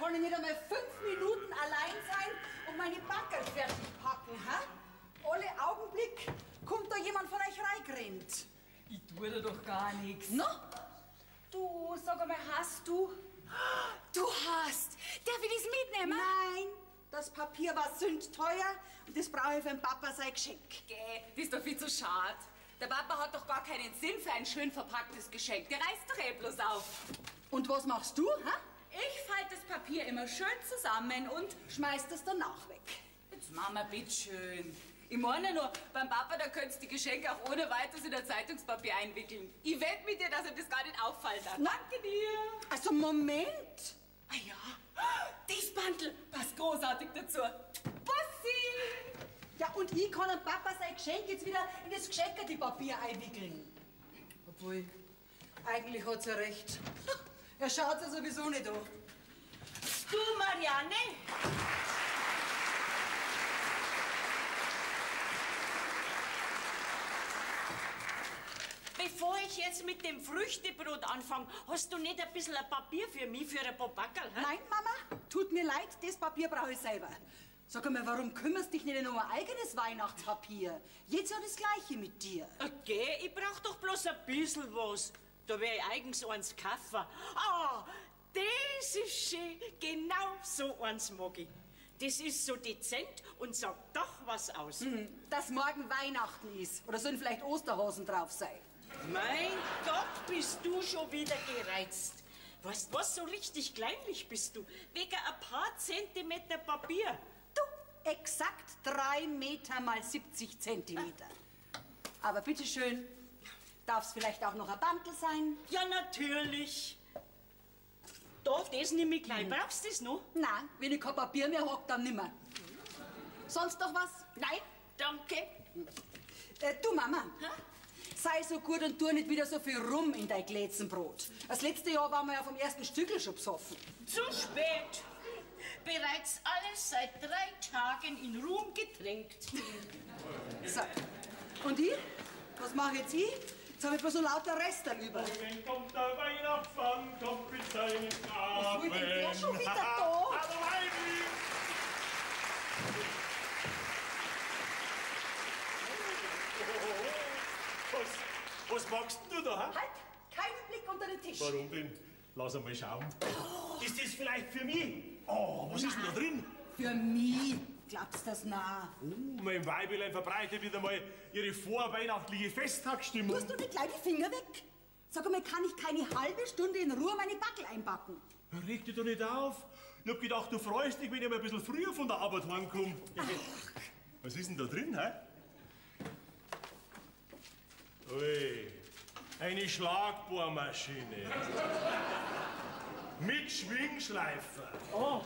kann ich nicht einmal 5 Minuten allein sein und meine Backerl fertig packen, hä? Alle Augenblick kommt da jemand von euch reingerannt. Ich tue da doch gar nichts. Na? Du, sag einmal, hast du? Du hast. Darf ich das mitnehmen? Nein, das Papier war sündteuer und das brauche ich für den Papa sein Geschenk. Geh, das ist doch viel zu schade. Der Papa hat doch gar keinen Sinn für ein schön verpacktes Geschenk. Der reißt doch eh bloß auf. Und was machst du, hä? Ich falte das Papier immer schön zusammen und... Schmeißt es danach weg. Jetzt Mama, bitteschön. Ich meine nur, beim Papa, da könntest du die Geschenke auch ohne weiteres in ein Zeitungspapier einwickeln. Ich wette mit dir, dass er das gar nicht auffallen darf. Danke dir. Also Moment. Ah ja, das Bandel passt großartig dazu. Bussi! Ja, und ich kann dem Papa sein Geschenk jetzt wieder in das gescheckerte Papier einwickeln. Obwohl, eigentlich hat's ja recht. Er schaut's ja sowieso nicht an. Du, Marianne? Bevor ich jetzt mit dem Früchtebrot anfange, hast du nicht ein bisschen ein Papier für mich, für ein paar Backerl? Nein, Mama, tut mir leid, das Papier brauche ich selber. Sag einmal, warum kümmerst dich nicht um ein eigenes Weihnachtspapier? Jetzt ja das Gleiche mit dir. Okay, ich brauch doch bloß ein bisschen was. Da wär ich eigens eins kaufen. Ah, das ist schön. Genau so eins mag ich. Das ist so dezent und sagt doch was aus. Dass morgen Weihnachten ist. Oder sollen vielleicht Osterhasen drauf sein? Mein Gott, bist du schon wieder gereizt. Weißt was, so richtig kleinlich bist du. Wegen ein paar Zentimeter Papier. Du, exakt 3 Meter mal 70 Zentimeter. Aber bitteschön, darf es vielleicht auch noch ein Bandel sein? Ja, natürlich. Da, das nehme ich gleich. Brauchst du das noch? Nein, wenn ich kein Papier mehr hab, dann nimmer. Sonst noch was? Nein, danke. Du, Mama. Sei so gut und tu nicht wieder so viel rum in dein Glätzenbrot. Das letzte Jahr waren wir ja vom ersten Stückel schon besoffen. Zu spät. Bereits alles seit 3 Tagen in Ruhm getränkt. So. Und ich? Was mache jetzt ich? Jetzt habe ich bloß so lauter Reste über. Morgen kommt der Weihnachtsmann, kommt mit seinen Gaben. Was will denn der schon wieder da? Hallo, Heidi! Was machst denn du da? Halt! Keinen Blick unter den Tisch. Warum denn? Lass einmal schauen. Ist das vielleicht für mich? Oh, was ist denn da drin? Für mich. Glaubst du das nah? Mein Weibelein verbreitet wieder mal ihre vorweihnachtliche Festtagsstimmung. Tust du nicht gleich die Finger weg? Sag einmal, kann ich keine halbe Stunde in Ruhe meine Backel einbacken? Reg dich doch nicht auf. Ich hab gedacht, du freust dich, wenn ich mal ein bisschen früher von der Arbeit heimkomme. Was ist denn da drin, hä? Ui, eine Schlagbohrmaschine. Mit Schwingschleifer. Oh.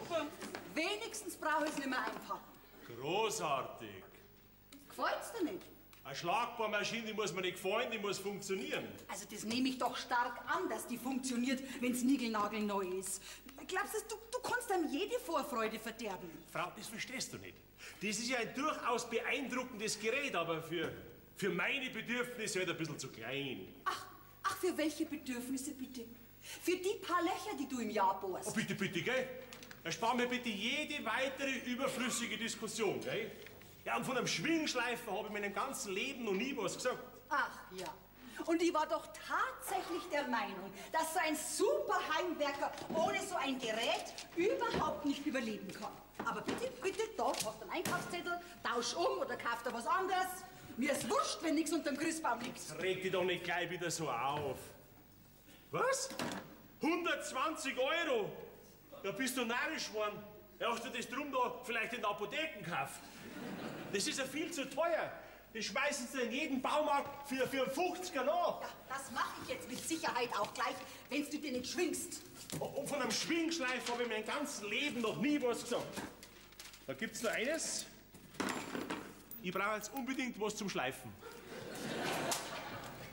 Wenigstens brauche ich es nicht mehr einpacken. Großartig. Gefällt's dir nicht? Eine Schlagbohrmaschine, die muss mir nicht gefallen, die muss funktionieren. Also das nehme ich doch stark an, dass die funktioniert, wenn's niegelnagelneu ist. Glaubst du, du kannst einem jede Vorfreude verderben? Frau, das verstehst du nicht. Das ist ja ein durchaus beeindruckendes Gerät, aber für meine Bedürfnisse halt ein bisschen zu klein. Ach, für welche Bedürfnisse bitte? Für die paar Löcher, die du im Jahr bohrst. Oh, bitte, bitte, gell? Erspar mir bitte jede weitere überflüssige Diskussion, gell? Ja, und von einem Schwingschleifer habe ich in meinem ganzen Leben noch nie was gesagt. Ach ja. Und ich war doch tatsächlich der Meinung, dass so ein super Heimwerker ohne so ein Gerät überhaupt nicht überleben kann. Aber bitte, bitte, da hast du einen Einkaufszettel, tausch um oder kauf dir was anderes. Mir ist wurscht, wenn nichts unterm Christbaum liegt. Reg dich doch nicht gleich wieder so auf. Was? 120 €? Da bist du narrisch geworden. Ja, hast du das drum da vielleicht in der Apotheke gekauft? Das ist ja viel zu teuer. Das schmeißen sie in jeden Baumarkt für 50er nach. Ja, das mache ich jetzt mit Sicherheit auch gleich, wenn du dir nicht schwingst. Und von einem Schwingschleif habe ich mein ganzes Leben noch nie was gesagt. Da gibt's nur eines. Ich brauche jetzt unbedingt was zum Schleifen.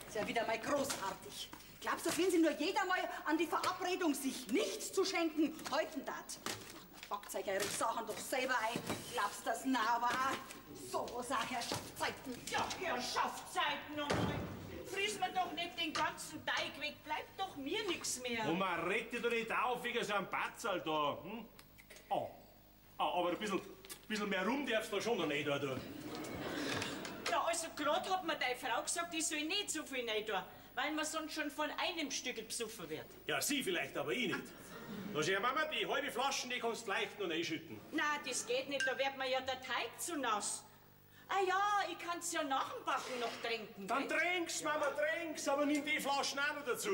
Ist ja wieder mal großartig. Glaubst du, wenn sie nur jeder mal an die Verabredung, sich nichts zu schenken, halten darf? Packt euch eure Sachen doch selber ein. Glaubst du das? Na, aber so was auch Herrschaftszeiten. Ja, Herrschaftszeiten nochmal. friss mir doch nicht den ganzen Teig weg, bleibt doch mir nichts mehr. Oma, reg dich doch nicht auf wegen so einem Batzal da. Hm? Aber ein bisschen mehr rum darfst du schon noch nicht, oder? Ja, also gerade hat mir deine Frau gesagt, ich soll nicht so viel rein tun, weil man sonst schon von einem Stück besoffen wird. Ja, sie vielleicht, aber ich nicht. Da schau, Mama, die halbe Flaschen, die kannst du leicht noch reinschütten. Na, das geht nicht, da wird mir ja der Teig zu nass. Ah ja, ich kann's ja nach dem Backen noch trinken. Dann gell? trink's, Mama, trink's, aber nimm die Flaschen auch noch dazu.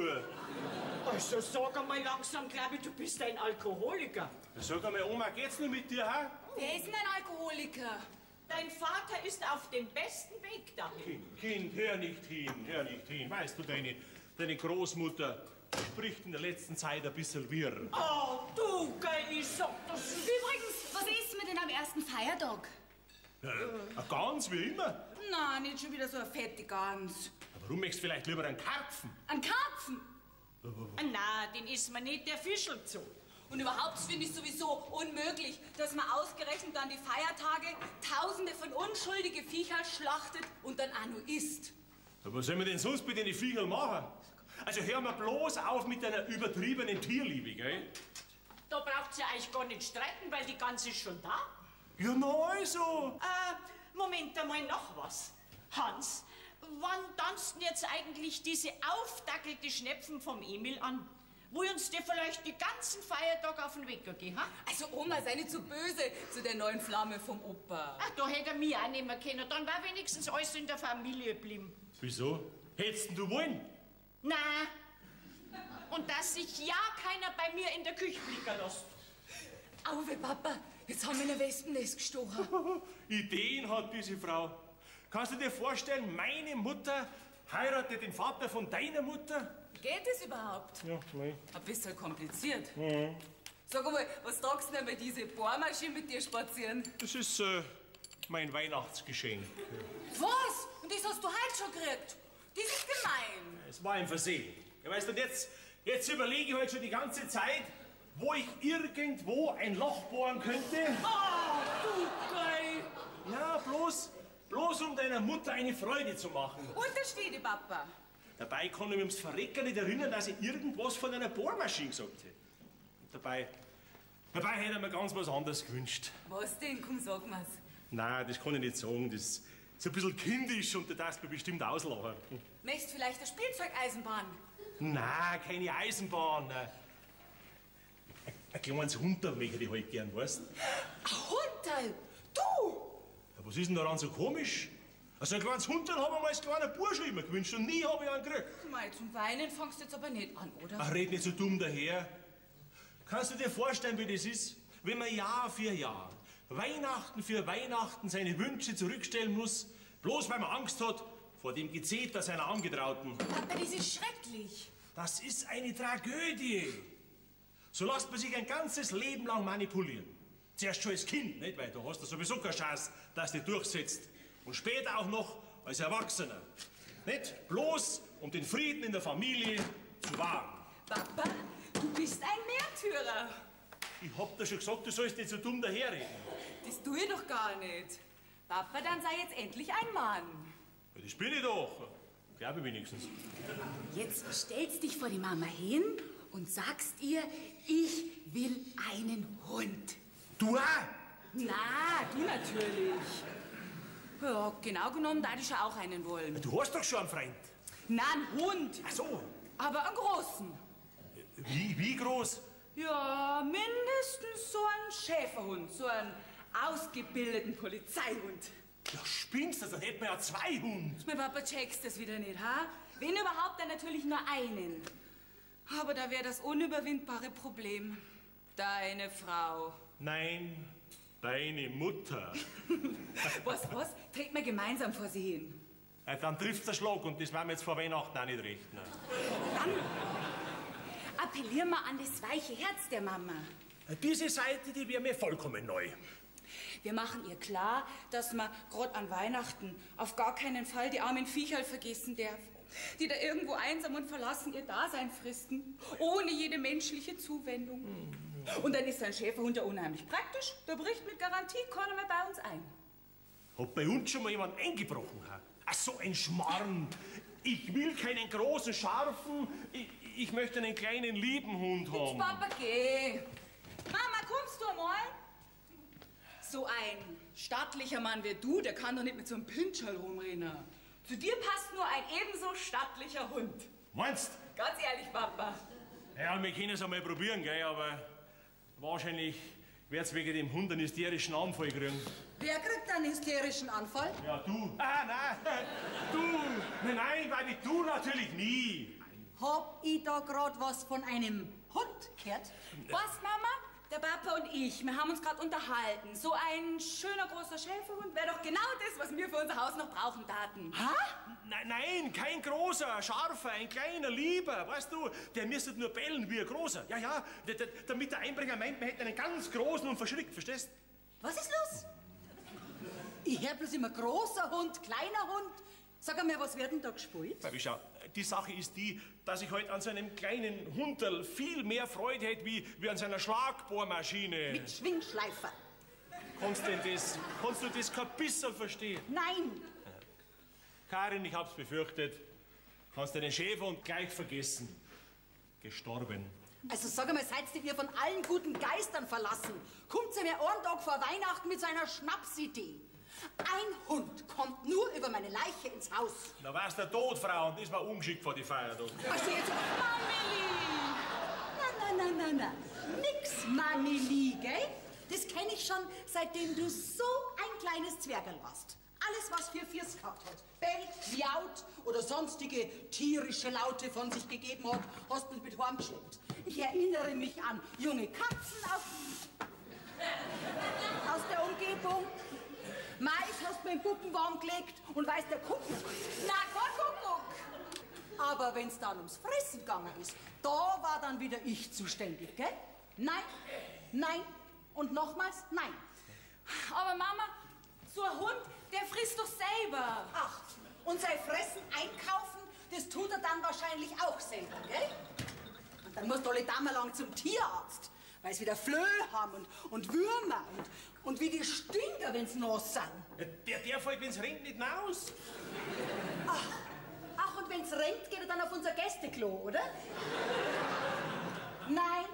Also sag einmal langsam, glaube ich, du bist ein Alkoholiker. Sag einmal, Oma, geht's noch mit dir, ha? Wer ist denn ein Alkoholiker? Dein Vater ist auf dem besten Weg dahin. Kind, hör nicht hin. Weißt du, deine Großmutter spricht in der letzten Zeit ein bisschen wirr. Oh, du, gell, ich sag das. Übrigens, was isst mir denn am ersten Feiertag? Eine Gans wie immer. Na, nicht schon wieder so eine fette Gans. Warum möchtest du vielleicht lieber einen Karpfen? Ein Karpfen. Na, den isst man nicht, der fischelt so. Und überhaupt finde ich sowieso unmöglich, dass man ausgerechnet an die Feiertage Tausende von unschuldige Viecher schlachtet und dann auch nur isst. Aber was sollen wir denn sonst mit den Viechern machen? Also hör mal bloß auf mit deiner übertriebenen Tierliebe, gell? Da braucht ihr euch gar nicht streiten, weil die Gans ist schon da. Ja, na also. Moment einmal noch was. Hans, wann tanzt denn jetzt eigentlich diese aufdackelte Schnepfen vom Emil an? Wo uns dir vielleicht die ganzen Feiertage auf den Weg gehen, ha? Also Oma, sei nicht so böse zu der neuen Flamme vom Opa. Ach, da hätte er mich auch nicht mehr können. Dann war wenigstens alles in der Familie geblieben. Wieso? Hättest du wollen? Na, und dass sich ja keiner bei mir in der Küche blicken lässt. Auwe, Papa, jetzt haben wir ein Wespennest gestochen. Ideen hat diese Frau. Kannst du dir vorstellen, meine Mutter heiratet den Vater von deiner Mutter? Geht es überhaupt? Ja, nein. Ein bisschen kompliziert. Sag mal, was tragst du denn bei diese Bohrmaschine mit dir spazieren? Das ist mein Weihnachtsgeschenk. Was? Und das hast du heute schon gekriegt? Das ist gemein. Es war ein Versehen. Ja, weißt du, und jetzt überlege ich halt schon die ganze Zeit, wo ich irgendwo ein Loch bohren könnte. Oh, du geil! Ja, bloß um deiner Mutter eine Freude zu machen. Untersteh die, Papa. Dabei kann ich mich ums Verrecken nicht erinnern, dass ich irgendwas von einer Bohrmaschine gesagt hätte. Und dabei hätte ich mir ganz was anderes gewünscht. Was denn? Komm, sag mal's. Nein, das kann ich nicht sagen. Das ist ein bisschen kindisch und da darfst du mir bestimmt auslachen. Möchtest vielleicht eine Spielzeugeisenbahn? Nein, keine Eisenbahn. Ein kleines Hundterl möchte ich halt gern, weißt du? Ein Hundteil? Du! Ja, was ist denn daran so komisch? Also ein kleines Hundterl habe ich mir als kleiner Bursche immer gewünscht und nie habe ich einen gekriegt. Mei, zum Weinen fangst du jetzt aber nicht an, oder? Ach, red nicht so dumm daher. Kannst du dir vorstellen, wie das ist, wenn man Jahr für Jahr, Weihnachten für Weihnachten seine Wünsche zurückstellen muss, bloß weil man Angst hat vor dem Gezeter seiner Angetrauten? Papa, das ist schrecklich. Das ist eine Tragödie. So lässt man sich ein ganzes Leben lang manipulieren. Zuerst schon als Kind, nicht? Weil du hast ja sowieso keine Chance, dass du dich durchsetzt. Und später auch noch als Erwachsener. Nicht? Bloß um den Frieden in der Familie zu wahren. Papa, du bist ein Märtyrer. Ich hab dir schon gesagt, du sollst nicht so dumm daherreden. Das tue ich doch gar nicht. Papa, dann sei jetzt endlich ein Mann. Ja, das bin ich doch. Glaube ich wenigstens. Jetzt stellst dich vor die Mama hin und sagst ihr, ich will einen Hund. Du auch? Na, du natürlich. Ja, genau genommen, da ich ja auch einen wollen. Du hast doch schon einen Freund. Na, einen Hund. Ach so. Aber einen großen. Wie groß? Ja, mindestens so ein Schäferhund, so einen ausgebildeten Polizeihund. Ja, spinnst du? Dann hätten wir ja 2 Hunde. Mein Papa checkst das wieder nicht, ha? Wenn überhaupt, dann natürlich nur einen. Aber da wäre das unüberwindbare Problem. Deine Frau. Nein, deine Mutter. Was? Treten wir gemeinsam vor sie hin. Ja, dann trifft's der Schlag und das werden wir jetzt vor Weihnachten auch nicht recht. Ne? Dann appellieren wir an das weiche Herz der Mama. Diese Seite, die wäre mir vollkommen neu. Wir machen ihr klar, dass man gerade an Weihnachten auf gar keinen Fall die armen Viecherl vergessen darf, die da irgendwo einsam und verlassen ihr Dasein fristen, ohne jede menschliche Zuwendung. Und dann ist ein Schäferhund ja unheimlich praktisch. Da bricht mit Garantie keiner mehr bei uns ein. Hat bei uns schon mal jemand eingebrochen? Ha? Ach, so ein Schmarrn. Ich will keinen großen, scharfen, ich möchte einen kleinen, lieben Hund haben. Papa, geh. Mama, kommst du einmal? So ein stattlicher Mann wie du, der kann doch nicht mit so einem Pinscherl rumrennen. Zu dir passt nur ein ebenso stattlicher Hund. Meinst? Ganz ehrlich, Papa. Ja, wir können es einmal probieren, gell, aber wahrscheinlich wird's wegen dem Hund einen hysterischen Anfall kriegen. Wer kriegt einen hysterischen Anfall? Ja, du. Ah, nein, du. Nein, weil du natürlich nie. Hab ich da grad was von einem Hund gehört? Was, Mama? Der Papa und ich, wir haben uns gerade unterhalten. So ein schöner großer Schäferhund wäre doch genau das, was wir für unser Haus noch brauchen taten. Nein, kein großer, scharfer, ein kleiner, lieber. Weißt du, der müsste nur bellen wie ein großer. Ja, damit der Einbrecher meint, man hätte einen ganz großen und verschrickt, verstehst? Was ist los? Ich hör bloß immer großer Hund, kleiner Hund. Sag einmal, was wird denn da gespielt? Baby, schau, die Sache ist die, dass ich heute an so einem kleinen Hunderl viel mehr Freude hätte, wie an seiner Schlagbohrmaschine. Mit Schwingschleifer. Kannst du das kein bisschen verstehen? Nein. Karin, ich hab's befürchtet. Kannst du den Schäferhund gleich vergessen. Gestorben. Also sag einmal, seid ihr von allen guten Geistern verlassen? Kommt ihr mir einen Tag vor Weihnachten mit so einer Schnapsidee? Ein Hund kommt nur über meine Leiche ins Haus. Da war's der Tod, Frau, und das war ungeschickt vor die Feier. Also jetzt, Mameli! Na. Nix Mameli, gell? Das kenne ich schon, seitdem du so ein kleines Zwergerl warst. Alles, was fürs gehabt hat, bellt, miaut oder sonstige tierische Laute von sich gegeben hat, hast du mit heimgeschleppt. Ich erinnere mich an junge Katzen aus der Umgebung. Mais hast du in den Puppenbaum gelegt und weiß der Kuckuck. Na, kein Kuckuck. Aber wenn's dann ums Fressen gegangen ist, da war dann wieder ich zuständig, gell? Nein und nochmals nein. Aber Mama, so ein Hund, der frisst doch selber. Ach, und sein Fressen einkaufen, das tut er dann wahrscheinlich auch selber, gell? Und dann musst du alle Dame lang zum Tierarzt, weil sie wieder Flöhe haben und Würmer und wie die Stinker, wenn's nass sind. Der fällt, wenn's regnet, nicht raus. Ach, und wenn's regnet, geht er dann auf unser Gästeklo, oder? Nein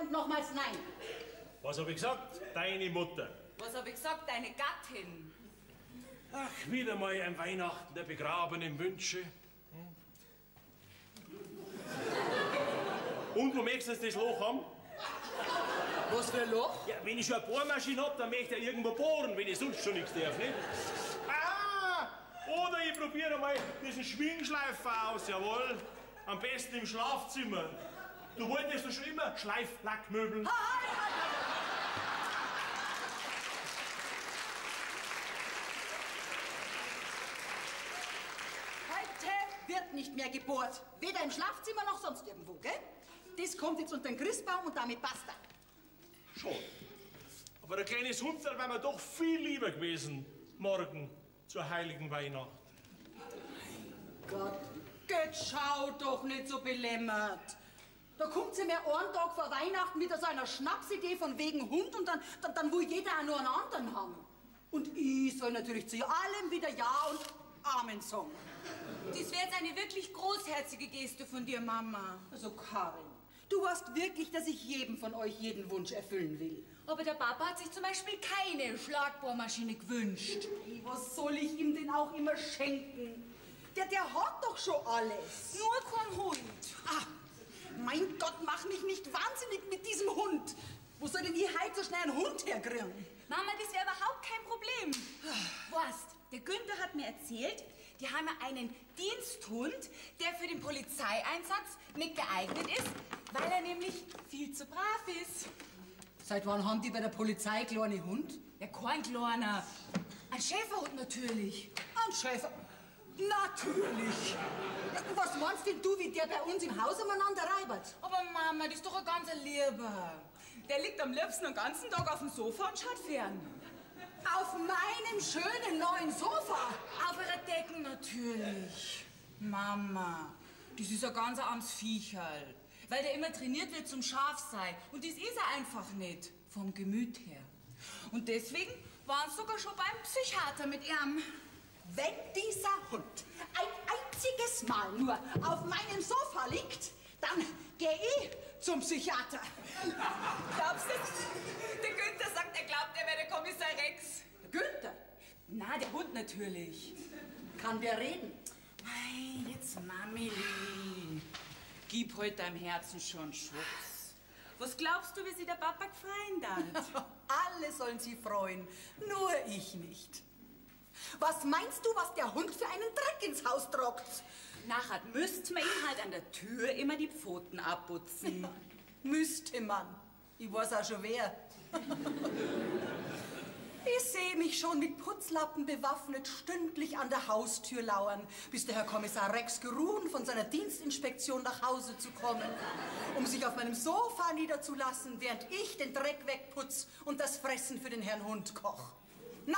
und nochmals nein. Was hab ich gesagt? Deine Mutter. Was hab ich gesagt? Deine Gattin. Ach, wieder mal ein Weihnachten der begrabenen Wünsche. Und wo möchtest du das Loch haben? Was für ein Loch? Ja, wenn ich schon eine Bohrmaschine hab, dann möchte ich ja irgendwo bohren, wenn ich sonst schon nichts darf, nicht? Oder ich probiere mal diesen Schwingschleifer aus, jawohl. Am besten im Schlafzimmer. Du wolltest doch schon immer Schleiflackmöbel. Heute wird nicht mehr gebohrt. Weder im Schlafzimmer noch sonst irgendwo, gell? Das kommt jetzt unter den Christbaum und damit basta. Schon. Aber ein kleines Hundel wäre mir doch viel lieber gewesen, morgen zur heiligen Weihnacht. Gott, schau doch nicht so belämmert. Da kommt sie mir einen Tag vor Weihnachten mit so einer Schnapsidee von wegen Hund und dann will jeder auch nur einen anderen haben. Und ich soll natürlich zu allem wieder Ja und Amen sagen. Das wäre jetzt eine wirklich großherzige Geste von dir, Mama. Also Karin, du weißt wirklich, dass ich jedem von euch jeden Wunsch erfüllen will. Aber der Papa hat sich zum Beispiel keine Schlagbohrmaschine gewünscht. Hey, was soll ich ihm denn auch immer schenken? Der hat doch schon alles. Nur kein Hund. Mein Gott, mach mich nicht wahnsinnig mit diesem Hund. Wo soll denn ich heute so schnell einen Hund herkriegen? Mama, das wäre überhaupt kein Problem. Weißt, der Günther hat mir erzählt, die haben ja einen Diensthund, der für den Polizeieinsatz nicht geeignet ist, weil er nämlich viel zu brav ist. Seit wann haben die bei der Polizei kleine Hund? Ja, kein kleiner. Ein Schäferhund natürlich. Ein Schäfer? Natürlich. Ja, was meinst denn du, wie der bei uns im Haus umeinander reibert? Aber Mama, das ist doch ein ganz Lieber. Der liegt am liebsten den ganzen Tag auf dem Sofa und schaut fern. Auf meinem schönen neuen Sofa? Auf ihrer Decken natürlich. Mama, das ist ein ganz armes Viecherl. Weil der immer trainiert wird zum Schafsein. Und das ist er einfach nicht. Vom Gemüt her. Und deswegen waren sie sogar schon beim Psychiater mit ihm. wenn dieser Hund ein einziges Mal nur auf meinem Sofa liegt, dann gehe ich zum Psychiater. Glaubst du? Der Günther sagt, er glaubt, er wäre der Kommissar Rex. Der Günther, Na, der Hund natürlich. kann der reden? Ei, jetzt Mamili. Gib heute deinem Herzen schon Schutz. Was glaubst du, wie sich der Papa gefreien darf? Alle sollen sich freuen, nur ich nicht. Was meinst du, was der Hund für einen Dreck ins Haus trockt? Nachher müsste man ihm halt an der Tür immer die Pfoten abputzen. Müsste man. Ich weiß auch schon wer. Ich sehe mich schon mit Putzlappen bewaffnet stündlich an der Haustür lauern, bis der Herr Kommissar Rex geruhen von seiner Dienstinspektion nach Hause zu kommen, um sich auf meinem Sofa niederzulassen, während ich den Dreck wegputz und das Fressen für den Herrn Hund koch. Nein,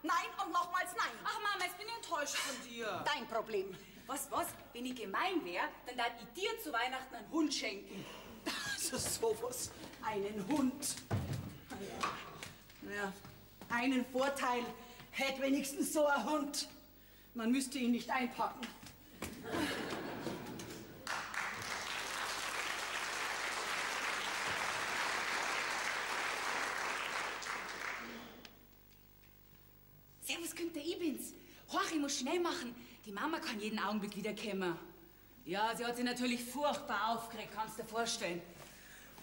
nein und nochmals nein. Ach Mama, jetzt bin ich enttäuscht von dir. Dein Problem. Was? Wenn ich gemein wäre, dann darf ich dir zu Weihnachten einen Hund schenken. Also sowas. Einen Hund. Naja, einen Vorteil hätte wenigstens so ein Hund. Man müsste ihn nicht einpacken. Servus, Günther, ich bin's. Horch, ich muss schnell machen. Die Mama kann jeden Augenblick wiederkommen. Ja, sie hat sich natürlich furchtbar aufgeregt, kannst du dir vorstellen.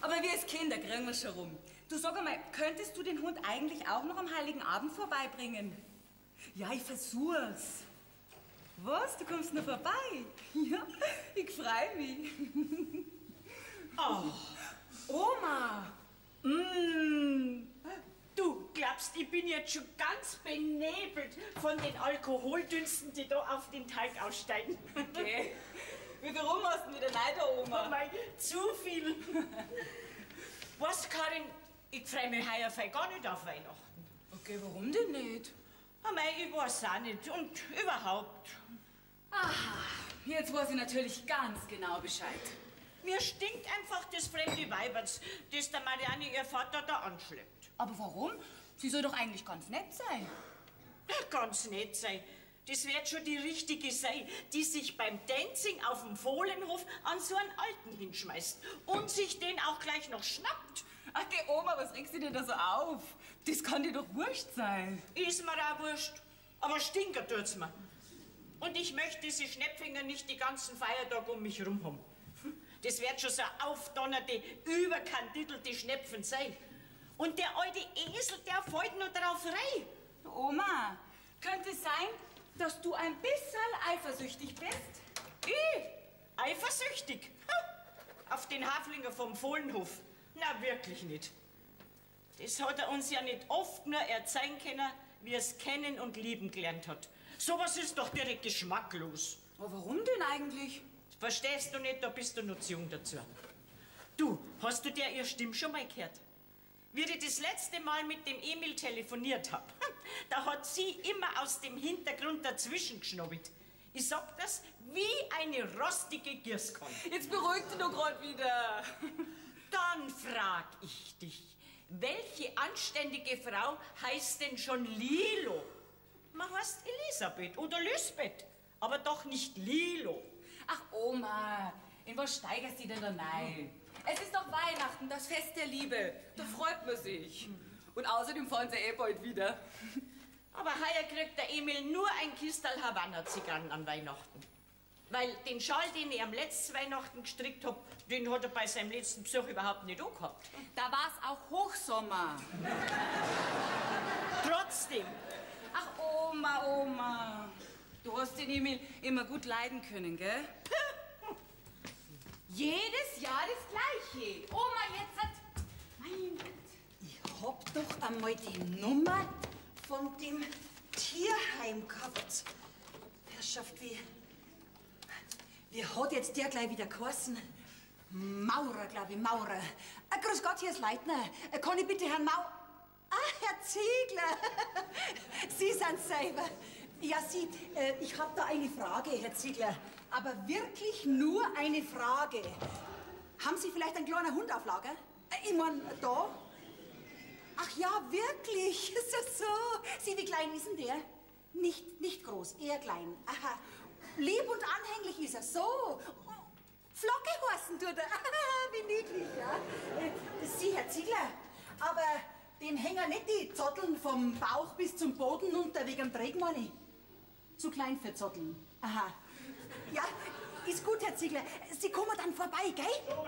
Aber wir als Kinder kriegen wir schon rum. Du, sag einmal, könntest du den Hund eigentlich auch noch am Heiligen Abend vorbeibringen? Ja, ich versuch's. Was? Du kommst noch vorbei? Ja, ich freu mich. Oh, Oma! du glaubst, ich bin jetzt schon ganz benebelt von den Alkoholdünsten, die da auf den Teig aussteigen. Okay. Wie viel rum hast du denn wieder rein, da, Oh Oma? mein, zu viel. Was, Karin, ich freue mich heuer gar nicht auf Weihnachten. Okay, warum denn nicht? Oh mein, ich weiß auch nicht. Und überhaupt. Aha, jetzt weiß ich natürlich ganz genau Bescheid. Mir stinkt einfach das fremde Weiberts, das der Marianne ihr Vater da anschleppt. Aber warum? Sie soll doch eigentlich ganz nett sein. Ganz nett sein. Das wird schon die richtige sein, die sich beim Dancing auf dem Fohlenhof an so einen Alten hinschmeißt und sich den auch gleich noch schnappt. Ach, geh Oma, was regst du dir da so auf? Das kann dir doch wurscht sein. Ist mir auch wurscht, aber stinker tut's mir. Und ich möchte diese Schnäpfinger nicht die ganzen Feiertage um mich rum haben. Das wird schon so aufdonnerte, überkandidelte Schnepfen sein. Und der alte Esel, der fällt nur drauf rein. Oma, könnte es sein, dass du ein bisschen eifersüchtig bist? Ich? Eifersüchtig? Ha! Auf den Haflinger vom Fohlenhof? Na, wirklich nicht. Das hat er uns ja nicht oft nur erzählen können, wie er es kennen und lieben gelernt hat. Sowas ist doch direkt geschmacklos. Aber warum denn eigentlich? Verstehst du nicht, da bist du noch zu jung dazu. Du, hast du dir ihre Stimme schon mal gehört? Wie ich das letzte Mal mit dem Emil telefoniert habe, da hat sie immer aus dem Hintergrund dazwischen geschnobbelt. Ich sag das wie eine rostige Gießkanne. Jetzt beruhigt dich doch gerade wieder. Dann frag ich dich, welche anständige Frau heißt denn schon Lilo? Man heißt Elisabeth oder Lisbeth, aber doch nicht Lilo. Ach, Oma, in was steigerst du denn da rein? Es ist doch Weihnachten, das Fest der Liebe. Da freut man sich. Und außerdem fahren sie eh bald wieder. Aber heuer kriegt der Emil nur ein Kistal Havanna-Zigarren an Weihnachten. Weil den Schal, den ich am letzten Weihnachten gestrickt hab, den hat er bei seinem letzten Besuch überhaupt nicht angehabt. Da war's auch Hochsommer. Trotzdem. Ach, Oma. Du hast den Emil immer gut leiden können, gell? Jedes Jahr das Gleiche. Oma, jetzt hat... Mein Gott. Ich hab doch einmal die Nummer von dem Tierheim gehabt. Herrschaft, wie hat jetzt der gleich wieder geheißen? Maurer, glaube ich, Maurer. Grüß Gott, hier ist Leitner. Kann ich bitte Herrn Herr Ziegler. Sie sind selber. Ja, Sie, ich habe da eine Frage, Herr Ziegler. Aber wirklich nur eine Frage. Haben Sie vielleicht einen kleinen Hund auf Lager? Ich mein, da? Ach ja, wirklich? Ist das so? Sie, wie klein ist denn der? Nicht groß, eher klein. Aha. Lieb und anhänglich ist er. So. Flocke heißen tut er. Wie niedlich, ja. Sie, Herr Ziegler, aber dem hängen nicht die Zotteln vom Bauch bis zum Boden unter wegen dem Trägmoney. Zu klein für Zotteln. Aha. Ja, ist gut, Herr Ziegler. Sie kommen dann vorbei, gell? So,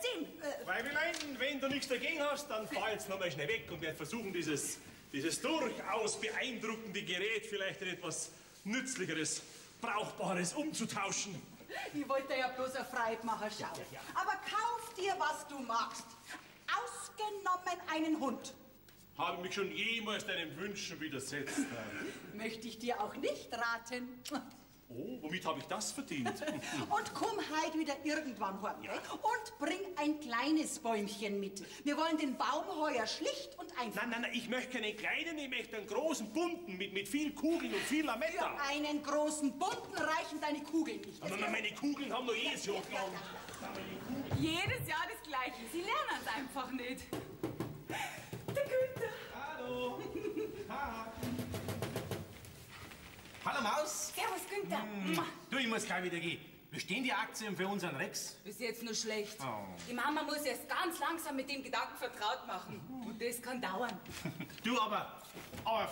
sehen. Weibelein, wenn du nichts dagegen hast, dann fahr jetzt noch mal schnell weg und werde versuchen, dieses durchaus beeindruckende Gerät vielleicht in etwas Nützlicheres, Brauchbares umzutauschen. Ich wollte ja bloß eine Freude machen, schau. Aber kauf dir, was du magst. Ausgenommen einen Hund. Habe mich schon jemals deinen Wünschen widersetzt. Möchte ich dir auch nicht raten. Oh, womit habe ich das verdient? Und komm heut wieder irgendwann heim, gell? Und bring ein kleines Bäumchen mit. Wir wollen den Baum heuer schlicht und einfach. Nein, ich möchte keinen kleinen, ich möchte einen großen bunten mit viel Kugeln und viel Lametta. Für einen großen bunten reichen deine Kugeln nicht. Aber meine Kugeln haben noch jedes Jahr lang. Jedes Jahr das Gleiche. Sie lernen es einfach nicht. Der Günther. Hallo. Hallo Maus. Servus, Günther. Du, ich muss gleich wieder gehen. Wie stehen die Aktien für unseren Rex? Bis jetzt nur schlecht. Oh. Die Mama muss erst ganz langsam mit dem Gedanken vertraut machen. Und das kann dauern. Du, aber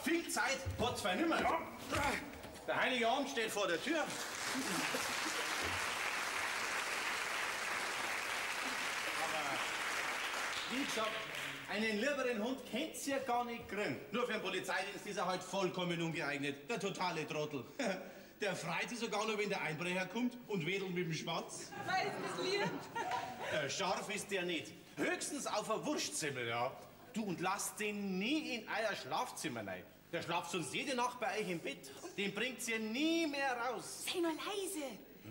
viel Zeit hat zwar nimmer. Ja? Der Heilige Abend steht vor der Tür. Aber wie gesagt, einen lieberen Hund kennt's ja gar nicht kriegen. Nur für den Polizeidienst ist er halt vollkommen ungeeignet. Der totale Trottel. Der freut sich sogar noch, wenn der Einbrecher kommt und wedelt mit dem Schwanz. Weiß das lieb. Scharf ist der nicht. Höchstens auf ein Wurstsemmel, ja. Du, und lasst den nie in euer Schlafzimmer rein. Der schlaft sonst jede Nacht bei euch im Bett. Den bringt's ihr nie mehr raus. Sei nur leise.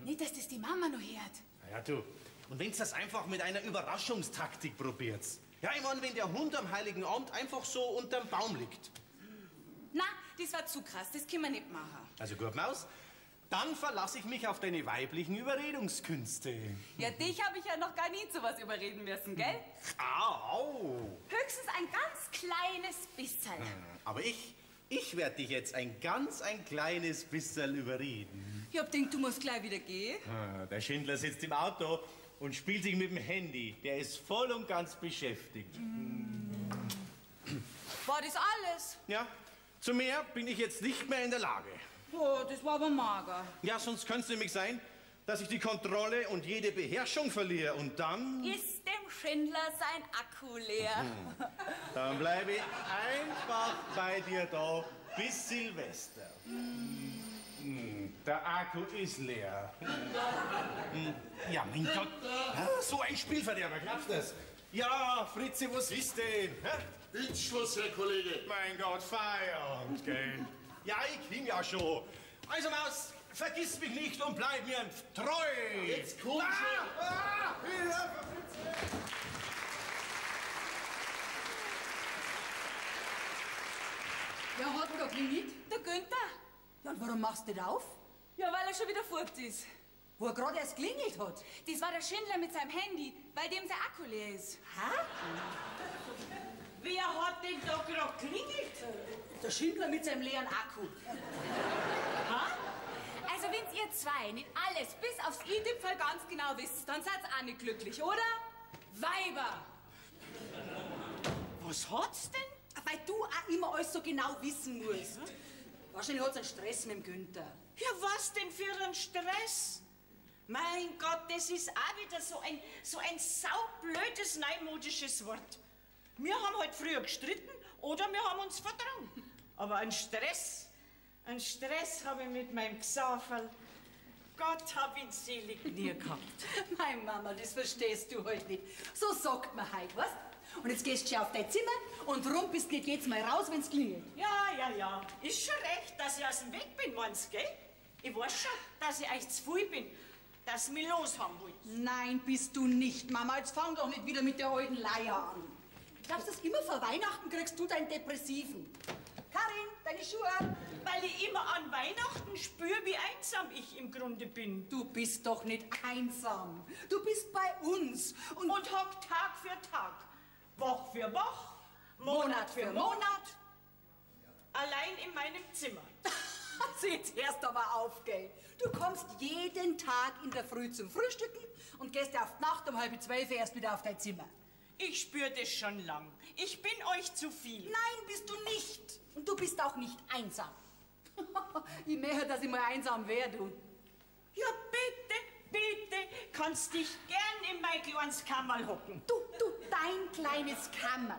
Nicht, dass das die Mama noch hört. Na ja, du. Und wenn's das einfach mit einer Überraschungstaktik probiert. Ja, ich meine, wenn der Hund am Heiligen Abend einfach so unterm Baum liegt. Na, das war zu krass. Das können wir nicht machen. Also gut, Maus. Dann verlasse ich mich auf deine weiblichen Überredungskünste. Ja, dich habe ich ja noch gar nie zu was überreden müssen, gell? Au! Höchstens ein ganz kleines bisschen. Aber ich werde dich jetzt ein kleines bisschen überreden. Ich hab gedacht, du musst gleich wieder gehen. Der Schindler sitzt im Auto und spielt sich mit dem Handy. Der ist voll und ganz beschäftigt. War das alles? Ja, zu mehr bin ich jetzt nicht mehr in der Lage. Oh, das war aber mager. Ja, sonst könnte es nämlich sein, dass ich die Kontrolle und jede Beherrschung verliere und dann... Ist dem Schindler sein Akku leer? Dann bleibe ich einfach bei dir da bis Silvester. Der Akku ist leer. Ja, mein Gott, so ein Spielverderber, klappt das? Ja, Fritzi, was ist denn? Schluss, Herr Kollege. Mein Gott, Feierabend, gell? Ja, ich komm ja schon. Also, Maus, vergiss mich nicht und bleib mir treu. Jetzt komm schon. Hilfe, Fritzi! Wer hat denn da klingelt? Der Günther? Ja, und warum machst du das auf? Ja, weil er schon wieder fort ist. Wo er gerade erst klingelt hat. Das war der Schindler mit seinem Handy, weil dem sein Akku leer ist. Hä? Wer hat denn da gerade klingelt? Der Schindler mit seinem leeren Akku. Also wenn ihr zwei nicht alles bis aufs i-Tüpfel ganz genau wisst, dann seid ihr auch nicht glücklich, oder? Weiber! Was hat's denn? Weil du auch immer alles so genau wissen musst. Wahrscheinlich hat es einen Stress mit dem Günther. Ja, was denn für ein Stress? Mein Gott, das ist auch wieder so ein saublödes, neumodisches Wort. Wir haben halt früher gestritten oder wir haben uns vertragen. Aber einen Stress habe ich mit meinem Xaverl, Gott hab ihn selig, nie gehabt. Meine Mama, das verstehst du heute nicht. So sagt man heute, weißt? Und jetzt gehst du schon auf dein Zimmer und rumpelst nicht jetzt mal raus, wenn's klingelt. Ja. Ist schon recht, dass ich aus dem Weg bin, meinst du, gell? Ich weiß schon, dass ich euch zu viel bin, dass ihr mich loshaben wollt. Nein, bist du nicht, Mama. Jetzt fang doch nicht wieder mit der alten Leier an. Glaubst du, dass immer vor Weihnachten kriegst du deinen Depressiven? Karin, deine Schuhe. Weil ich immer an Weihnachten spüre, wie einsam ich im Grunde bin. Du bist doch nicht einsam. Du bist bei uns. Und hock Tag für Tag, Woche für Woche, Monat für Monat, allein in meinem Zimmer. Also jetzt hörst du aber auf, gell? Du kommst jeden Tag in der Früh zum Frühstücken und gehst auf die Nacht um 11:30 erst wieder auf dein Zimmer. Ich spür das schon lang. Ich bin euch zu viel. Nein, bist du nicht. Und du bist auch nicht einsam. Ich möchte, dass ich mal einsam wäre, du. Ja, bitte, bitte, kannst dich gern in mein kleines Kammerl hocken. Du, dein kleines Kammer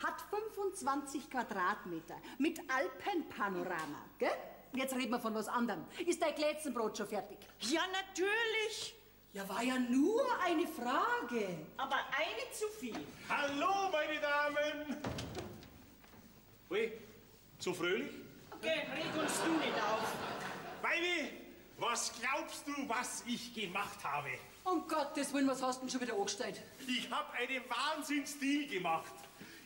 hat 25 Quadratmeter mit Alpenpanorama, gell? Und jetzt reden wir von was anderem. Ist dein Glätzenbrot schon fertig? Ja, natürlich. Ja, war ja nur eine Frage. Aber eine zu viel. Hallo, meine Damen! Ui, so fröhlich? Okay, reg uns du nicht auf. Baby, was glaubst du, was ich gemacht habe? Um Gottes Willen, was hast du denn schon wieder angestellt? Ich habe einen Wahnsinnsdeal gemacht.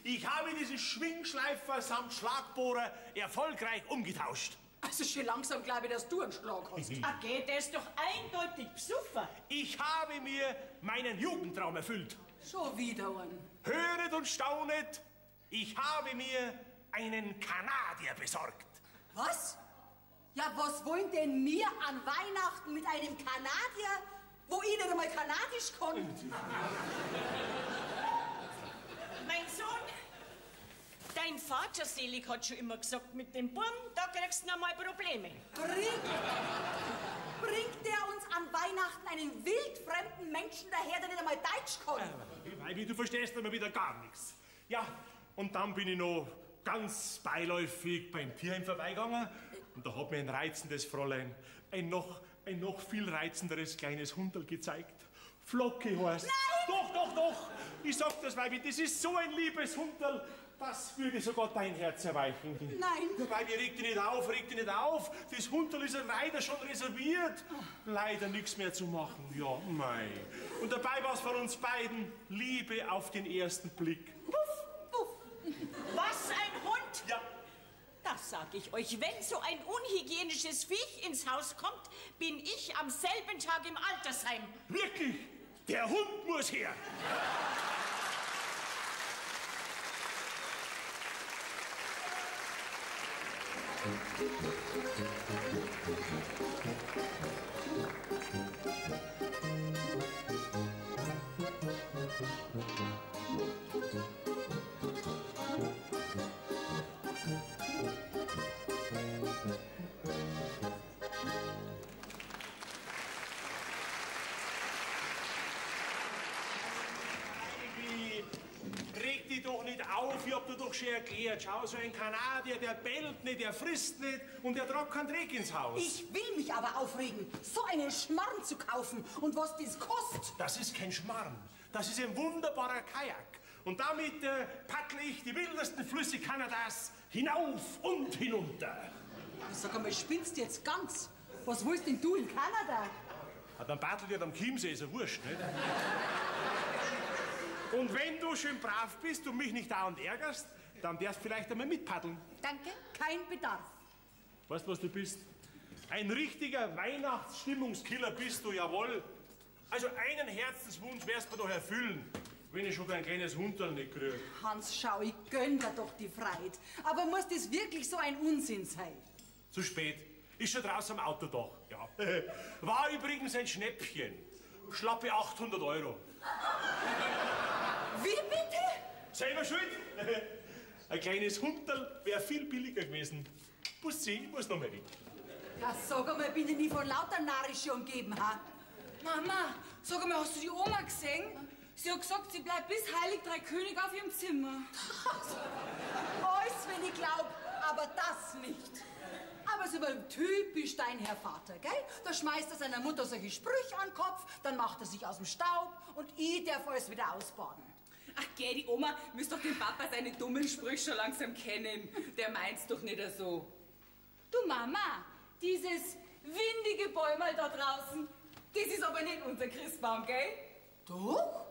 Ich habe diesen Schwingschleifer samt Schlagbohrer erfolgreich umgetauscht. Also schon langsam glaube ich, dass du einen Schlag hast. Okay, der ist doch eindeutig besoffen. Ich habe mir meinen Jugendtraum erfüllt. Schon wieder einen. Höret und staunet, ich habe mir einen Kanadier besorgt. Was? Ja, was wollen denn wir an Weihnachten mit einem Kanadier, wo ich nicht einmal Kanadisch kann? Mein Sohn, dein Vater selig hat schon immer gesagt, mit dem Burm, da kriegst du noch mal Probleme. Bringt der uns an Weihnachten einen wildfremden Menschen daher, der nicht einmal Deutsch kann? Weibi, du verstehst immer wieder gar nichts. Ja, und dann bin ich noch ganz beiläufig beim Tierheim vorbeigegangen und da hat mir ein reizendes Fräulein ein noch viel reizenderes kleines Hundel gezeigt. Flocki heißt. Nein! Doch! Ich sag das, Weibi, das ist so ein liebes Hundel, das würde sogar dein Herz erweichen. Nein! Ja, Weibi, reg dich nicht auf. Das Hundel ist ja leider schon reserviert. Leider nichts mehr zu machen. Ja, mei. Und dabei war es von uns beiden Liebe auf den ersten Blick. Was, ein Hund? Ja. Das sag ich euch. Wenn so ein unhygienisches Viech ins Haus kommt, bin ich am selben Tag im Altersheim. Wirklich? Der Hund muss her. Reg dich doch nicht auf, ich hab dir doch schon erklärt. Schau, so ein Kanadier, der bellt nicht, der frisst nicht und der tragt keinen Dreck ins Haus. Ich will mich aber aufregen, so einen Schmarrn zu kaufen und was das kostet. Das ist kein Schmarrn, das ist ein wunderbarer Kajak. Und damit paddle ich die wildesten Flüsse Kanadas hinauf und hinunter. Sag einmal, spinnst du jetzt ganz? Was willst denn du in Kanada? Dann paddelt ja am Chiemsee, ist ja wurscht, nicht? Und wenn du schön brav bist und mich nicht dauernd ärgerst, dann darfst du vielleicht einmal mitpaddeln. Danke, kein Bedarf. Weißt du, was du bist? Ein richtiger Weihnachtsstimmungskiller bist du, jawohl. Also einen Herzenswunsch wärst du doch erfüllen, wenn ich schon ein kleines Hunderl nicht krieg. Hans, schau, ich gönn dir doch die Freiheit. Aber muss das wirklich so ein Unsinn sein? Zu spät. Ist schon draußen am Autodach, ja. War übrigens ein Schnäppchen. Schlappe 800 €. Wie bitte? Selber schuld. Ein kleines Hunderl wäre viel billiger gewesen. Bussi, ich muss noch mal weg. Ja, sag einmal, bin ich nie von lauter Narrische umgeben, ha? Mama, sag einmal, hast du die Oma gesehen? Sie hat gesagt, sie bleibt bis Heilig Drei König auf ihrem Zimmer. Alles, wenn ich glaub, aber das nicht. Aber so mal typisch dein Herr Vater, gell? Da schmeißt er seiner Mutter solche Sprüche an den Kopf, dann macht er sich aus dem Staub und ich darf alles wieder ausbaden. Ach, geh, die Oma müsste doch den Papa seine dummen Sprüche schon langsam kennen. Der meint's doch nicht so. Du Mama, dieses windige Bäumerl da draußen, das ist aber nicht unser Christbaum, gell? Doch?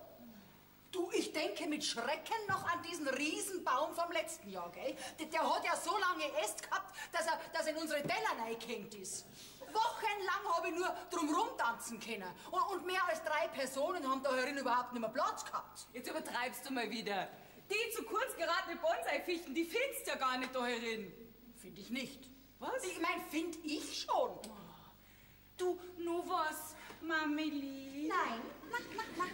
Du, ich denke mit Schrecken noch an diesen Riesenbaum vom letzten Jahr, gell? Der hat ja so lange Äste gehabt, dass er in unsere Teller reingehängt ist. Wochenlang habe ich nur drumrum tanzen können. Und mehr als 3 Personen haben da herin überhaupt nicht mehr Platz gehabt. Jetzt übertreibst du mal wieder. Die zu kurz geratene Bonsai-Fichten, die findest ja gar nicht da herin. Finde ich nicht. Was? Ich mein, find ich schon. Du, nur was, Mameli? Nein, na.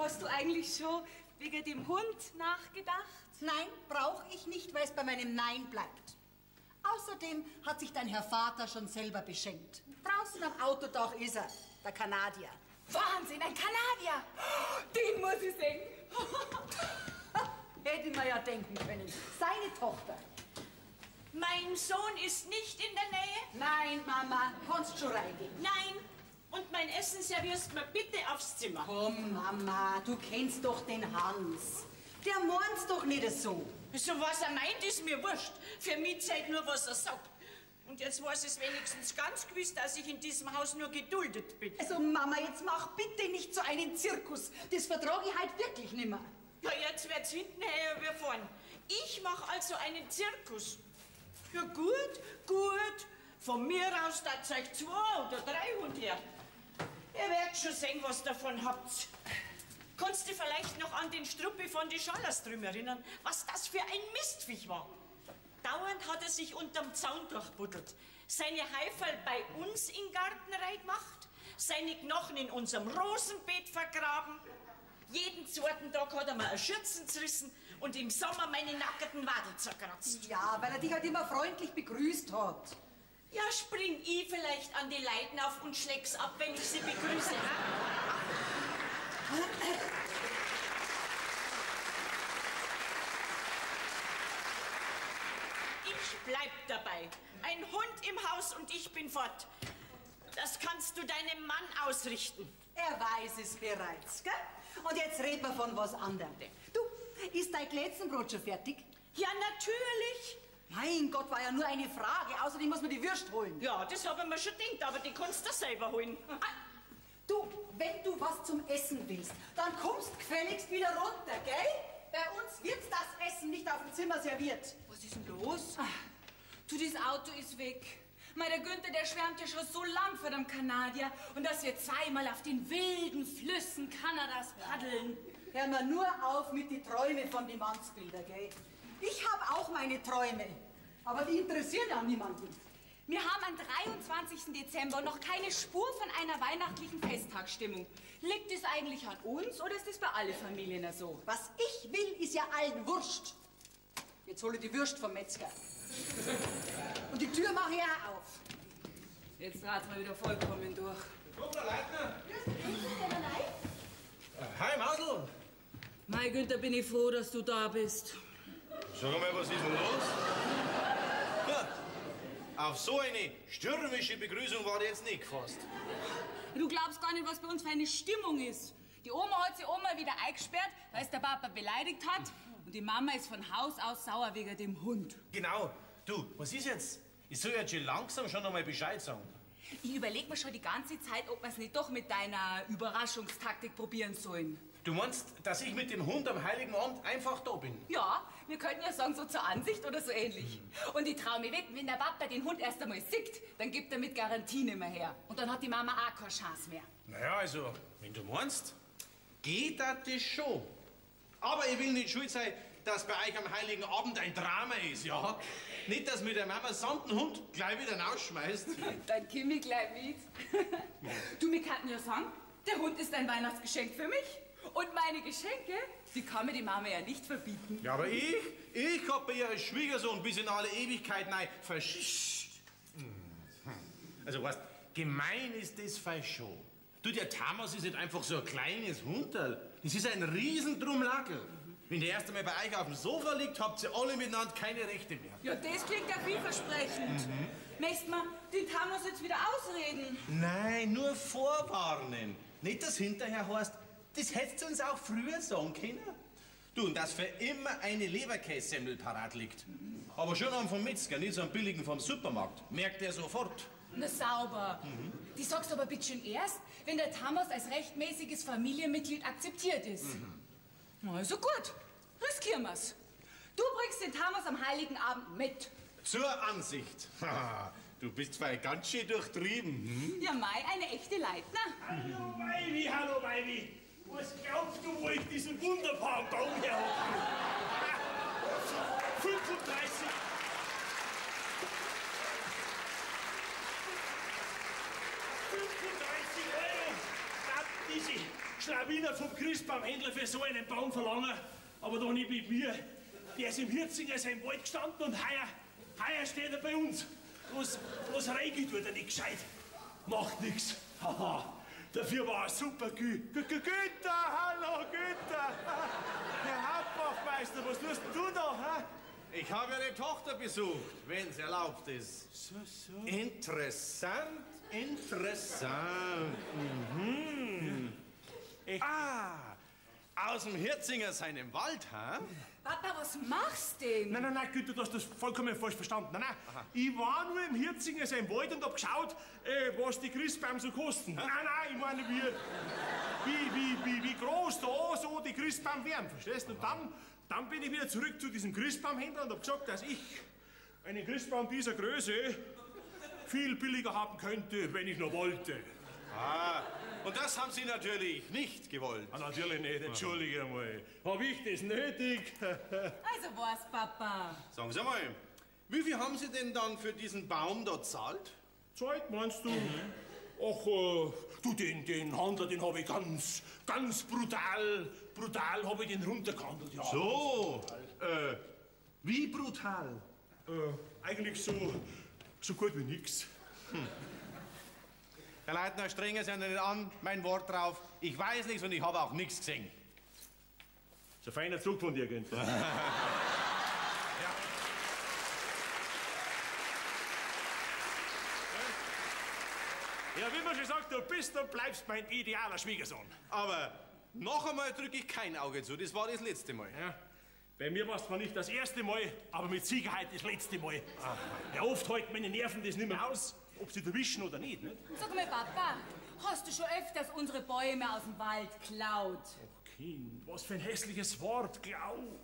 Hast du eigentlich schon wegen dem Hund nachgedacht? Nein, brauche ich nicht, weil es bei meinem Nein bleibt. Außerdem hat sich dein Herr Vater schon selber beschenkt. Draußen am Autodach ist er, der Kanadier. Wahnsinn, ein Kanadier! Den muss ich sehen. Hätte man ja denken können. Seine Tochter. Mein Sohn ist nicht in der Nähe? Nein, Mama, kannst schon reingehen. Nein. Und mein Essen servierst mir bitte aufs Zimmer. Komm, Mama, du kennst doch den Hans. Der meint's doch nicht so. So was er meint, ist mir wurscht. Für mich zählt nur, was er sagt. Und jetzt weiß es wenigstens ganz gewiss, dass ich in diesem Haus nur geduldet bin. Also, Mama, jetzt mach bitte nicht so einen Zirkus. Das vertrage ich halt wirklich nimmer. Ja, jetzt wird's hintenher wie vorn. Ich mach also einen Zirkus. Ja, gut. Von mir aus tat's euch 2 oder 3 Hunde her. Ihr werdet schon sehen, was davon habt. Kannst du vielleicht noch an den Struppi von die Schallers drüben erinnern, was das für ein Mistviech war? Dauernd hat er sich unterm Zaun durchbuddelt, seine Heiferl bei uns in Gartenrei gemacht, seine Knochen in unserem Rosenbeet vergraben. Jeden zweiten Tag hat er mir ein Schürzen zerrissen und im Sommer meine nackerten Wadel zerkratzt. Ja, weil er dich halt immer freundlich begrüßt hat. Ja, spring ich vielleicht an die Leiten auf und schläg's ab, wenn ich sie begrüße, ha? Ich bleib dabei. Ein Hund im Haus und ich bin fort. Das kannst du deinem Mann ausrichten. Er weiß es bereits, gell? Und jetzt reden wir von was anderem. Du, ist dein Glätzenbrot schon fertig? Ja, natürlich. Mein Gott, war ja nur eine Frage. Außerdem muss man die Würst holen. Ja, das habe ich mir schon gedacht, aber die kannst du selber holen. Du, wenn du was zum Essen willst, dann kommst gefälligst wieder runter, gell? Bei uns wird das Essen nicht auf dem Zimmer serviert. Was ist denn los? Du, das Auto ist weg. Der Günther, der schwärmt ja schon so lang vor dem Kanadier. Und dass wir 2-mal auf den wilden Flüssen Kanadas paddeln. Hör mal nur auf mit den Träumen von den Mannsbildern, gell? Ich habe auch meine Träume, aber die interessieren ja niemanden. Wir haben am 23. Dezember noch keine Spur von einer weihnachtlichen Festtagsstimmung. Liegt es eigentlich an uns oder ist das bei allen Familien so? Was ich will, ist ja allen wurscht. Jetzt hole ich die Würst vom Metzger. Und die Tür mache ich auch auf. Jetzt raten wir wieder vollkommen durch. Komm, der Leitner. Hi, Mausel. Mein Günther, bin ich froh, dass du da bist. Sag mal, was ist denn los? Ja, auf so eine stürmische Begrüßung war ich jetzt nicht gefasst. Du glaubst gar nicht, was bei uns für eine Stimmung ist. Die Oma hat sich Oma wieder eingesperrt, weil es der Papa beleidigt hat. Und die Mama ist von Haus aus sauer wegen dem Hund. Genau. Du, was ist jetzt? Ich soll jetzt schon langsam schon einmal Bescheid sagen. Ich überleg mir schon die ganze Zeit, ob wir es nicht doch mit deiner Überraschungstaktik probieren sollen. Du meinst, dass ich mit dem Hund am Heiligen Abend einfach da bin? Ja, wir könnten ja sagen, so zur Ansicht oder so ähnlich. Und ich trau mir wetten, wenn der Papa den Hund erst einmal sieht, dann gibt er mit Garantie nicht mehr her. Und dann hat die Mama auch keine Chance mehr. Naja, also, wenn du meinst, geht das schon. Aber ich will nicht schuld sein, dass bei euch am Heiligen Abend ein Drama ist, ja? Nicht, dass mir der Mama samt dem Hund gleich wieder rausschmeißt. Dann komm ich gleich mit. Du, wir könnten ja sagen, der Hund ist ein Weihnachtsgeschenk für mich. Und meine Geschenke, die kann mir die Mama ja nicht verbieten. Ja, aber ich hab bei ihrem Schwiegersohn bis in alle Ewigkeit nein verschischt. Also, weißt, gemein ist das falsch schon. Du, der Thomas ist nicht einfach so ein kleines Hunderl. Das ist ein Riesendrumlackel. Wenn der erst einmal bei euch auf dem Sofa liegt, habt ihr alle miteinander keine Rechte mehr. Ja, das klingt ja vielversprechend. Möchtest du den Thomas jetzt wieder ausreden? Nein, nur vorwarnen. Nicht, dass hinterher heißt, das hättest du uns auch früher sagen können. Du, und dass für immer eine Leberkässemmel parat liegt. Aber schon am vom Metzger, nicht so am billigen vom Supermarkt. Merkt er sofort. Na sauber. Die sagst du aber bitte schön erst, wenn der Thomas als rechtmäßiges Familienmitglied akzeptiert ist. Na, also gut, riskieren wir's. Du bringst den Thomas am Heiligen Abend mit. Zur Ansicht. Du bist zwar ganz schön durchtrieben. Ja, Mai, eine echte Leitner. Hallo, Weibi. Was glaubst du, wo ich diesen wunderbaren Baum her habe? 35. diese Schlawiner vom Christbaumhändler für so einen Baum verlangen, aber doch nicht mit mir. Der ist im Hirzinger sein Wald gestanden und heuer steht er bei uns. Was regelt, tut er nicht gescheit. Macht nix. Haha. Dafür war er super Günther, hallo Günther. Herr Hauptwachtmeister, was tust denn du da? Ha? Ich habe Ihre Tochter besucht, wenn es erlaubt ist. So. Interessant. Mhm. Aus dem Hirzinger seinem Wald, ha? Papa, was machst du denn? Nein, Günther, du hast das vollkommen falsch verstanden. Nein. Ich war nur im Hirzinger seinem Wald und hab geschaut, was die Christbäume so kosten. Nein, ich meine, wie groß da so die Christbäume wären, verstehst du? Und dann bin ich wieder zurück zu diesem Christbaumhändler und hab gesagt, dass ich einen Christbaum dieser Größe viel billiger haben könnte, wenn ich nur wollte. Und das haben Sie natürlich nicht gewollt. Natürlich nicht, entschuldige mal. Hab ich das nötig? Also was, Papa? Sagen Sie mal, wie viel haben Sie denn dann für diesen Baum da zahlt? Zeit, meinst du? Ach, du, den Handler, den habe ich ganz brutal habe ich den runtergehandelt, ja. So, wie brutal? Eigentlich so gut wie nix. Herr Leitner, strengen Sie nicht an, mein Wort drauf. Ich weiß nichts und ich habe auch nichts gesehen. So ein feiner Zug von dir, Günther. Ja, wie man schon sagt, du bist und bleibst mein idealer Schwiegersohn. Aber noch einmal drücke ich kein Auge zu, das war das letzte Mal. Ja, bei mir war es zwar nicht das erste Mal, aber mit Sicherheit das letzte Mal. Ja, oft halten meine Nerven das nicht mehr aus, ob sie erwischen oder nicht. Sag mal, Papa, hast du schon öfters unsere Bäume aus dem Wald klaut? Ach, Kind, was für ein hässliches Wort, klaut.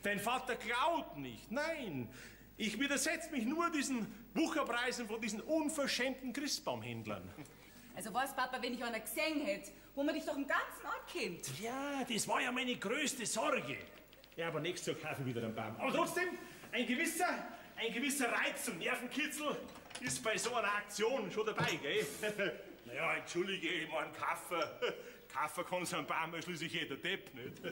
Dein Vater klaut nicht, nein. Ich widersetze mich nur diesen Wucherpreisen von diesen unverschämten Christbaumhändlern. Also was, Papa, wenn ich einer gesehen hätte, wo man dich doch im ganzen Ort kennt? Ja, das war ja meine größte Sorge. Ja, aber nächstes Jahr kaufe ich wieder einen Baum. Aber trotzdem, ein gewisser Reiz und Nervenkitzel ist bei so einer Aktion schon dabei, gell? Naja, entschuldige, ich mein Kaffee kann so ein Baum ja schließlich jeder Depp, nicht?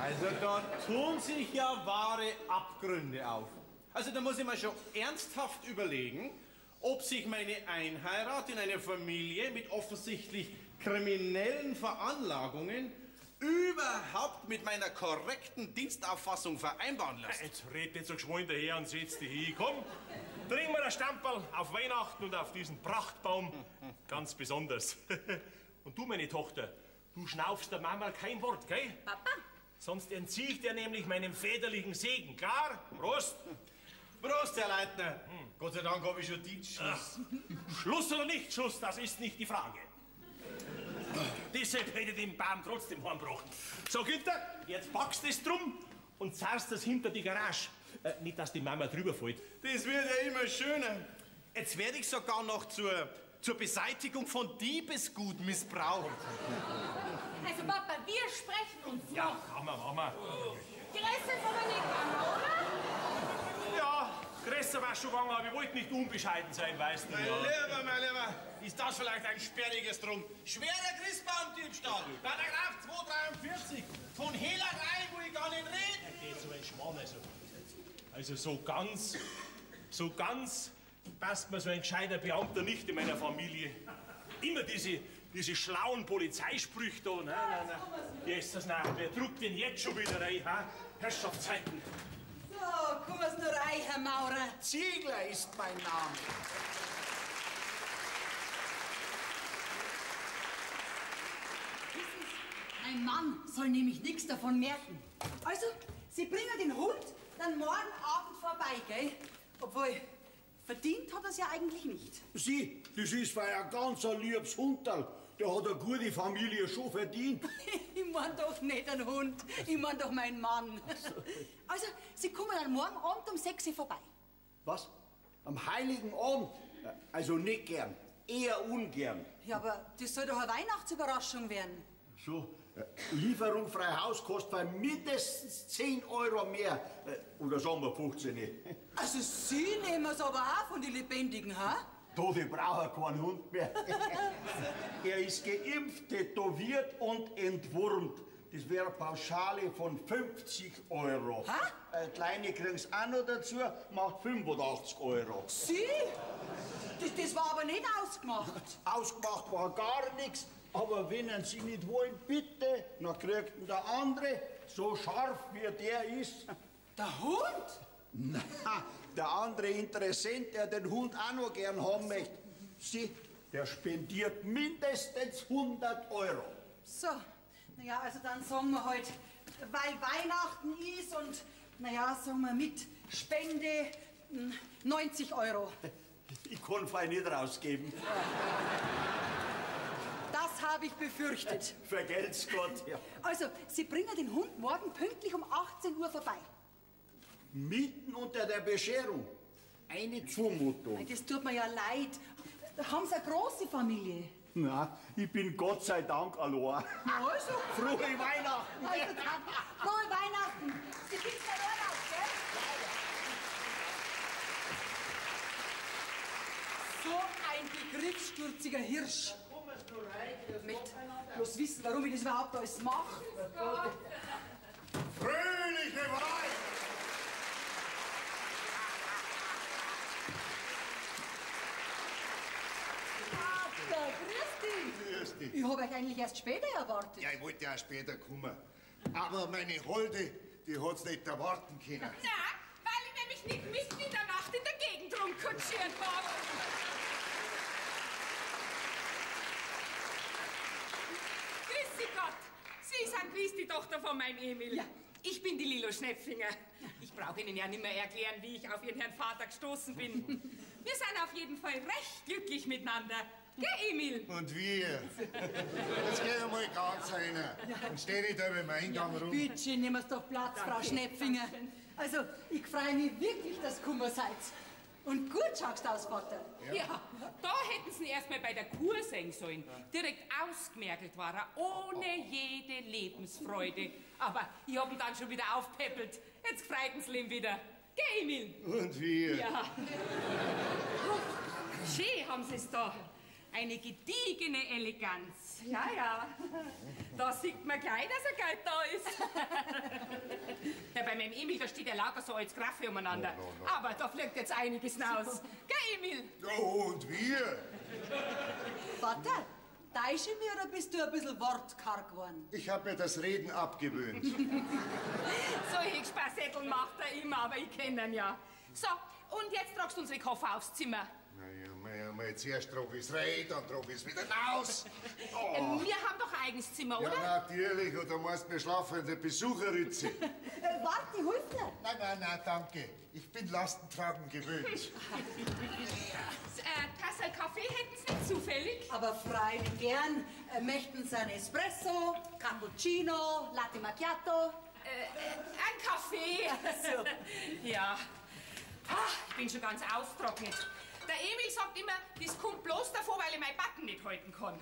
Also da tun sich ja wahre Abgründe auf. Also da muss ich mir schon ernsthaft überlegen, ob sich meine Einheirat in eine Familie mit offensichtlich kriminellen Veranlagungen überhaupt mit meiner korrekten Dienstauffassung vereinbaren lässt. Jetzt red nicht so geschwind daher und setz dich hin. Komm, trink mal ein Stamperl auf Weihnachten und auf diesen Prachtbaum. Ganz besonders. Und du, meine Tochter, du schnaufst der Mama kein Wort, gell? Papa? Sonst entziehe ich dir nämlich meinen väterlichen Segen, klar? Prost! Prost, Herr Leitner. Gott sei Dank habe ich schon Dienstschluss. Schluss oder nicht Schluss, das ist nicht die Frage. Deshalb hätte ich den Baum trotzdem heimgebracht. So, Günther, jetzt packst du es drum und zerrst es hinter die Garage. Nicht, dass die Mama drüber fällt. Das wird ja immer schöner. Jetzt werde ich sogar noch zur Beseitigung von Diebesgut missbraucht. Also, Papa, wir sprechen uns Ja, noch. Mama. Die Reste ist aber nicht Mama, oder? Ja, größer war schon gegangen, aber ich wollte nicht unbescheiden sein, weißt du. Mein Lieber, ist das vielleicht ein sperriges Drum? Schwerer Christbaumdiebstahl, Paragraph 243, von Hehlerei, wo ich gar nicht rede. Geht so ein Schmarrn, also so ganz passt mir so ein gescheiter Beamter nicht in meiner Familie. Immer diese schlauen Polizeisprüche da. Nein. Jesus, nein, wer druckt denn jetzt schon wieder rein, ha? Herrschaftszeiten. So, kommen's nur rein, Herr Maurer. Ziegler ist mein Name. Ein Mann soll nämlich nichts davon merken. Also, Sie bringen den Hund dann morgen Abend vorbei, gell? Obwohl, verdient hat er's ja eigentlich nicht. Sie, das ist für ein ganz liebes Hundal. Der hat eine gute Familie schon verdient. Ich mein doch nicht einen Hund, ich mein doch meinen Mann. Also, Sie kommen dann morgen Abend um 6 Uhr vorbei. Was? Am Heiligen Abend? Also nicht gern, eher ungern. Ja, aber das soll doch eine Weihnachtsüberraschung werden. So, Lieferung frei Haus kostet bei mindestens 10 € mehr. Oder sagen wir 15 nicht. Also, Sie nehmen es aber auch von den Lebendigen, ha? Du, die braucht keinen Hund mehr. Er ist geimpft, tätowiert und entwurmt. Das wäre eine Pauschale von 50 €. Kleine kriegen's auch noch dazu, macht 85 €. Sie? Das war aber nicht ausgemacht. Ausgemacht war gar nichts, aber wenn Sie nicht wollen, bitte, dann kriegt ihn der andere, so scharf wie der ist. Der Hund? Na, der andere Interessent, der den Hund auch noch gern haben möchte, der spendiert mindestens 100 €. So, naja, also dann sagen wir halt, weil Weihnachten ist und, naja, sagen wir mit Spende 90 €. Ich kann frei nicht rausgeben. Das habe ich befürchtet. Vergelt's Gott, ja. Also, Sie bringen den Hund morgen pünktlich um 18 Uhr vorbei. Mitten unter der Bescherung. Eine Zumutung. Das tut mir ja leid. Da haben Sie eine große Familie. Na, ich bin Gott sei Dank allein. Also, Frohe Weihnachten! also dann, frohe Weihnachten. Sie kriegen keinen Urlaub, gell? So ein begriffsstürziger Hirsch. Ich möchte bloß wissen, warum ich das überhaupt alles mache. Fröhliche Weihnachten! Vater, grüß dich. Grüß dich. Ich habe euch eigentlich erst später erwartet. Ja, ich wollte ja später kommen. Aber meine Holde, die hat's nicht erwarten können. Na, weil ich nämlich nicht mitten in der Nacht in der Gegend rumkutschiert habe. Grüß Sie Gott. Sie sind gewiss die Tochter von meinem Emil. Ja. Ich bin die Lilo Schnepfinger. Ich brauche Ihnen ja nicht mehr erklären, wie ich auf Ihren Herrn Vater gestoßen bin. Wir sind auf jeden Fall recht glücklich miteinander. Gell, Emil? Und wir? Jetzt geh einmal ganz einer und steh nicht da beim Eingang rum. Bitte schön, nehmen Sie doch Platz, Frau Schnepfinger. Also, ich freue mich wirklich, dass ihr gekommen seid. Und gut schaust du aus, Vater. Ja, da hätten Sie ihn erst mal bei der Kur sehen sollen. Direkt ausgemergelt war er, ohne jede Lebensfreude. Aber ich hab ihn dann schon wieder aufpäppelt. Jetzt freuten Sie ihn wieder. Geh, Emil? Und wir? Ja. Schön haben Sie es da. Eine gediegene Eleganz. Ja, ja. Da sieht man gleich, dass er Geld da ist. Ja, bei meinem Emil, da steht ja lauter so als Graffe umeinander. Aber da fliegt jetzt einiges raus. Gell, Emil? Ja, und wir? Vater, täusche ich mich oder bist du ein bisschen wortkarg geworden? Ich habe mir das Reden abgewöhnt. Solche Spassetteln macht er immer, aber ich kenne ihn ja. So, und jetzt tragst du unsere Koffer aufs Zimmer. Naja, mal zuerst trage ich's rein, dann trage ich's wieder raus. Oh. Wir haben doch ein eigenes Zimmer, Ja, oder? natürlich, oder meinst wir schlafen in der Besucherritze? Warte, ich hilf dir. Nein, danke. Ich bin Lastentragen gewöhnt. Tasse Kaffee hätten Sie nicht zufällig? Aber freilich gern. Möchten Sie ein Espresso, Cappuccino, Latte Macchiato? Ein Kaffee. So. Ja. Ich bin schon ganz austrocknet. Der Emil sagt immer, das kommt bloß davon, weil ich mein Backen nicht halten kann.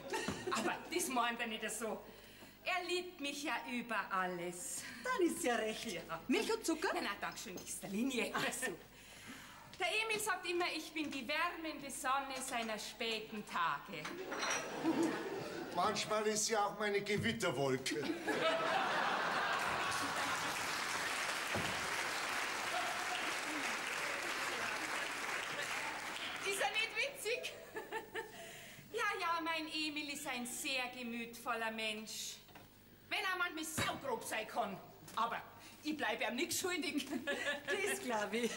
Aber das meint er nicht so. Er liebt mich ja über alles. Dann ist ja recht. Ja. Milch und Zucker? Nein, danke schön, nächster Linie. Also. Der Emil sagt immer, ich bin die wärmende Sonne seiner späten Tage. Manchmal ist sie auch meine Gewitterwolke. Ist er nicht witzig? Ja, mein Emil ist ein sehr gemütvoller Mensch. Wenn er manchmal saugrob sein kann. Aber ich bleibe ihm nichts schuldig. Das glaube ich.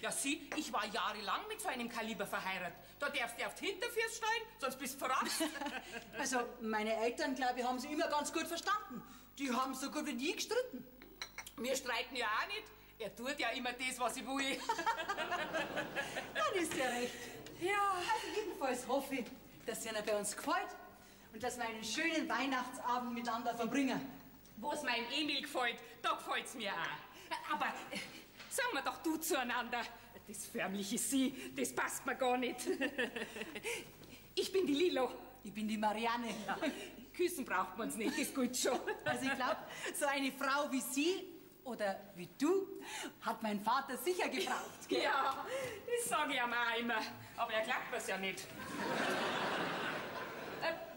Ja, sieh, ich war jahrelang mit so einem Kaliber verheiratet. Da darfst du auf die Hinterfüße steigen, sonst bist du verratzt. Also, meine Eltern, glaube ich, haben sie immer ganz gut verstanden. Die haben so gut wie nie gestritten. Wir streiten ja auch nicht. Er tut ja immer das, was ich will. Dann ist ja recht. Ja. Also jedenfalls hoffe ich, dass es Ihnen bei uns gefällt und dass wir einen schönen Weihnachtsabend miteinander verbringen. Wo es meinem Emil gefällt, da gefällt's mir auch. Aber sagen wir doch du zueinander. Das förmliche Sie, das passt mir gar nicht. Ich bin die Lilo. Ich bin die Marianne. Ja. Küssen braucht man's nicht, ist gut schon. Also ich glaube, so eine Frau wie Sie, oder wie du hat mein Vater sicher gebraucht. Gell? Ja, das sage ich ihm auch immer. Aber er glaubt mir's ja nicht.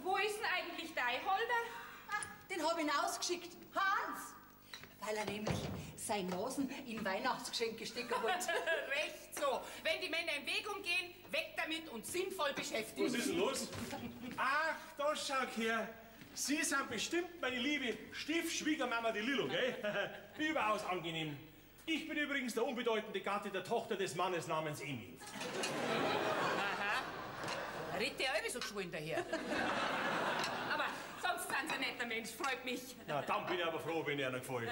Wo ist denn eigentlich dein Holder? Ach, den hab ich ihn ausgeschickt. Hans! Weil er nämlich sein Nasen in Weihnachtsgeschenke stecken wollte. Recht so. Wenn die Männer im Weg umgehen, weg damit und sinnvoll beschäftigen. Was ist denn los? Ach, da schau her. Sie sind bestimmt meine liebe Stiefschwiegermama, die Lilo, gell? Überaus angenehm. Ich bin übrigens der unbedeutende Gatte der Tochter des Mannes namens Emil. Aha. Redet der eure so geschwollen daher? Aber sonst sind Sie ein netter Mensch, freut mich. Na, dann bin ich aber froh, wenn er Ihnen gefällt.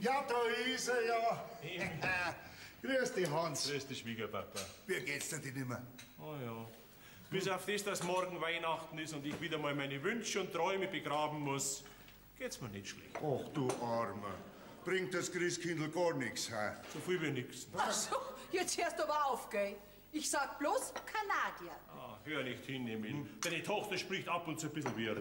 Ja, da ist er ja. Grüß dich, Hans. Grüß dich, Schwiegerpapa. Wie geht's dir denn immer? Oh ja. Bis auf das, dass morgen Weihnachten ist und ich wieder mal meine Wünsche und Träume begraben muss, geht's mir nicht schlecht. Ach du Armer. Bringt das Christkindl gar nichts, hä? So viel wie nix. Ach so, jetzt hörst du aber auf, gell? Ich sag bloß Kanadier. Ah, hör nicht hin, Emil. Deine Tochter spricht ab und zu ein bisschen wirr.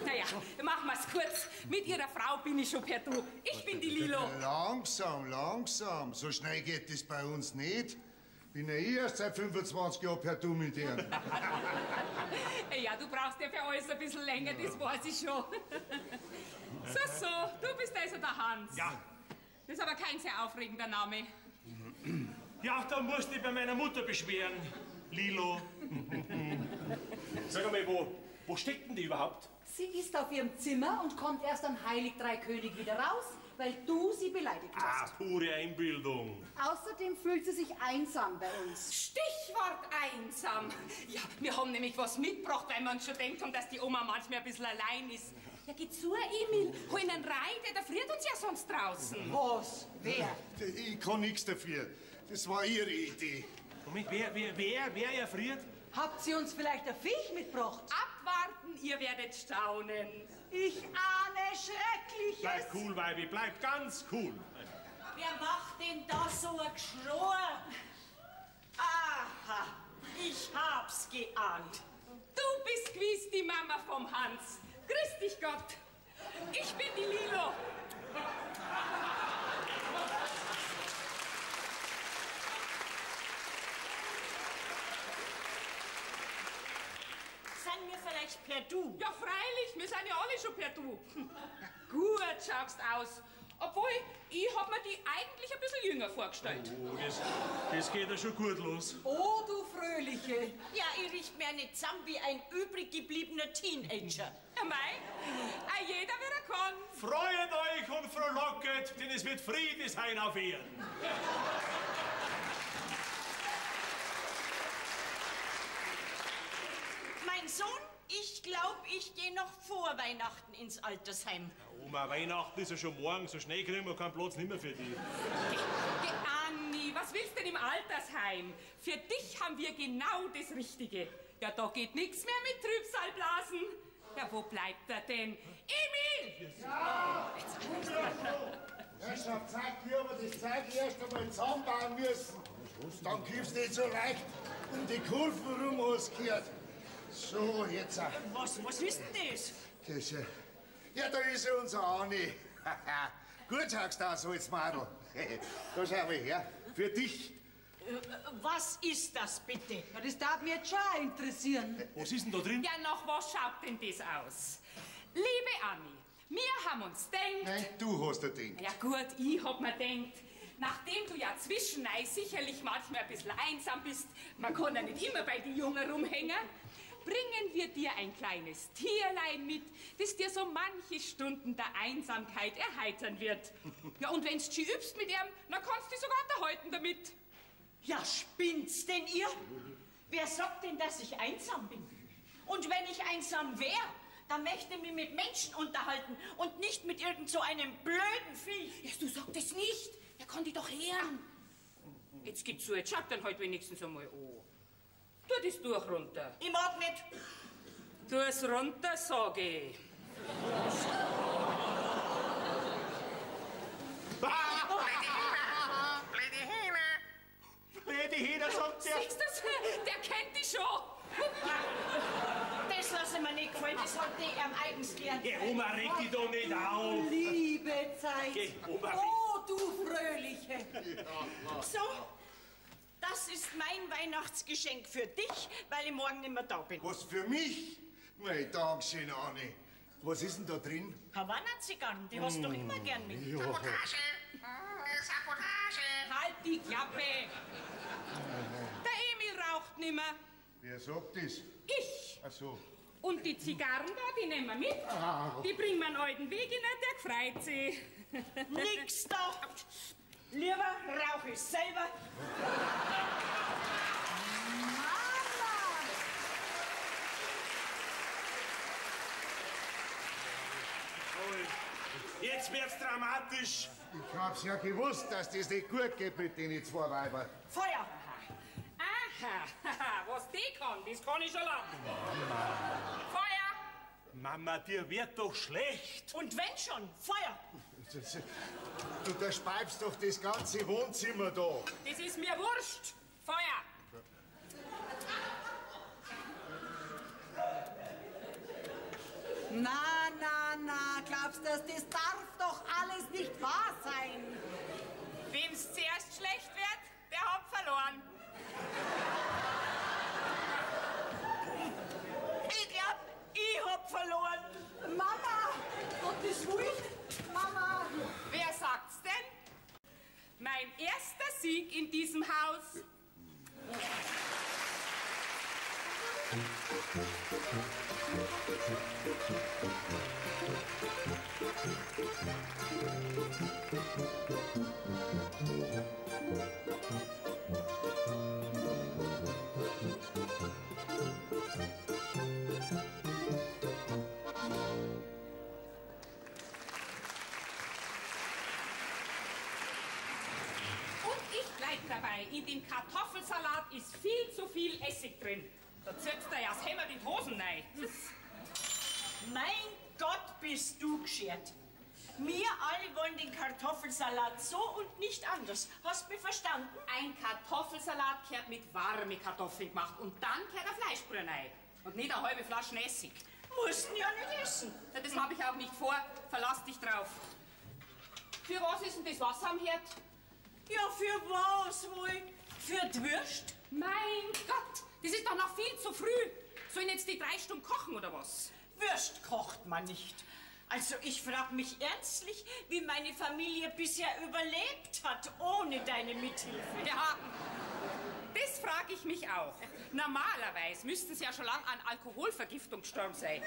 Naja, machen wir's kurz. Mit Ihrer Frau bin ich schon per Du. Ich bin die Lilo. Langsam, langsam. So schnell geht das bei uns nicht. Bin ja erst seit 25 Jahren per Du mit dir. Ja, du brauchst ja für alles ein bisschen länger, das weiß ich schon. So, du bist also der Hans. Ja. Das ist aber kein sehr aufregender Name. Ja, da musst du dich bei meiner Mutter beschweren, Lilo. Sag einmal, wo steckt denn die überhaupt? Sie ist auf ihrem Zimmer und kommt erst am Heilig-Drei-König wieder raus, weil du sie beleidigt Ah, hast. pure Einbildung. Außerdem fühlt sie sich einsam bei uns. Stichwort einsam. Ja, wir haben nämlich was mitgebracht, weil wir uns schon denkt haben, dass die Oma manchmal ein bisschen allein ist. Ja, geh zu, Emil. Hol ihn rein, der friert uns ja sonst draußen. Was? Wer? Ich kann nichts dafür. Das war ihre Idee. Moment, wer erfriert? Habt ihr uns vielleicht ein Viech mitgebracht? Abwarten, ihr werdet staunen. Ich ahne Schreckliches. Bleib cool, Weibi, bleib ganz cool. Wer macht denn da so ein Geschrei? Aha, ich hab's geahnt. Du bist gewiss die Mama vom Hans. Grüß dich, Gott. Ich bin die Lilo. Sind wir vielleicht per Du? Ja, freilich, wir sind ja alle schon per Du. Gut schaust aus. Obwohl, ich hab mir die eigentlich ein bisschen jünger vorgestellt. Oh, das geht ja schon gut los. Oh, du Fröhliche. Ja, ihr riecht mir nicht zusammen wie ein übrig gebliebener Teenager. Ja, mei, jeder wie er kann. Freut euch und frohlocket, denn es wird Friede sein auf Erden. Mein Sohn, ich glaube, ich gehe noch vor Weihnachten ins Altersheim. Oma, Weihnachten ist ja schon morgen, so schnell kriegen wir keinen Platz nimmer für dich. Anni, was willst du denn im Altersheim? Für dich haben wir genau das Richtige. Ja, da geht nichts mehr mit Trübsalblasen. Ja, wo bleibt er denn? Emil! Ja, schon zeigt mir aber das Zeug erst einmal zusammenbauen müssen. Dann kommst du nicht so leicht um die Kurven rum, ausgehört. So, jetzt auch. Was ist denn das? Das, ja, da ist ja unser Arni. Gut schaust du aus, als Madel. Da schau mal her. Für dich. Was ist das bitte? Ja, das darf mich jetzt schon auch interessieren. Was ist denn da drin? Ja, nach was schaut denn das aus? Liebe Anni, wir haben uns gedacht... Nein, du hast dir gedacht. Ja gut, ich hab mir gedacht, nachdem du ja zwischendurch sicherlich manchmal ein bisschen einsam bist, man kann ja nicht immer bei den Jungen rumhängen, bringen wir dir ein kleines Tierlein mit, das dir so manche Stunden der Einsamkeit erheitern wird. Ja, und wenn's du übst mit ihm, dann kannst du dich sogar unterhalten damit. Ja, spinnt's denn ihr? Wer sagt denn, dass ich einsam bin? Und wenn ich einsam wäre, dann möchte ich mich mit Menschen unterhalten und nicht mit irgend so einem blöden Viech. Ja, du sagst es nicht. Er kann dich doch hören. Jetzt gib's so, jetzt schau dann halt wenigstens einmal an. Tu das durch runter. Ich mag nicht. Tu es runter, sage ich. Blöde Hühner, sagt der. Siehst du's? Der kennt dich schon. Das lasse ich mir nicht gefallen. das hat die am eigens gelernt. Geh, Oma, reg dich doch nicht auf. Liebe Zeit. Geh, Oma. Oh, du Fröhliche. So, das ist mein Weihnachtsgeschenk für dich, weil ich morgen nicht mehr da bin. Was für mich? Mein Dankeschön, Anni. Was ist denn da drin? Havanna-Zigarren, die hast du doch immer gern mit. Sabotage! Sabotage! Halt die Klappe! Der Emil raucht nimmer. Wer sagt das? Ich. Ach so. Und die Zigarren da, die nehmen wir mit. Die bringen wir einen alten Wegener, der freut sich. Nix da. Lieber rauch ich selber. Jetzt wird's dramatisch. Ich hab's ja gewusst, dass das nicht gut geht mit den zwei Weibern. Feuer. Aha, was die kann, das kann ich schon lange. Feuer! Mama, dir wird doch schlecht. Und wenn schon, Feuer. Du, da speibst doch das ganze Wohnzimmer da. Das ist mir wurscht. Feuer! Na, na, na, glaubst du, das darf doch alles nicht wahr sein? Wem's zuerst schlecht wird, der hat verloren. Ich glaub, ich hab verloren. Mama, Gottes Willen, Mama. Wer sagt's denn? Mein erster Sieg in diesem Haus. Dabei, in dem Kartoffelsalat ist viel zu viel Essig drin. Da zirkst du ja das Hämmer in die Hosen rein. Mein Gott, bist du geschert. Wir alle wollen den Kartoffelsalat so und nicht anders. Hast du mich verstanden? Ein Kartoffelsalat gehört mit warmen Kartoffeln gemacht und dann gehört ein Fleischbrühe rein. Und nicht eine halbe Flasche Essig. Mussten ja nicht essen. Ja, das habe ich auch nicht vor. Verlass dich drauf. Für was ist denn das Wasser am Herd? Ja, für was wohl? Für die Würst? Mein Gott, das ist doch noch viel zu früh. Sollen jetzt die 3 Stunden kochen oder was? Würst kocht man nicht. Also ich frage mich ernstlich, wie meine Familie bisher überlebt hat, ohne deine Mithilfe. Ja, das frage ich mich auch. Normalerweise müssten sie ja schon lange an Alkoholvergiftung gestorben sein.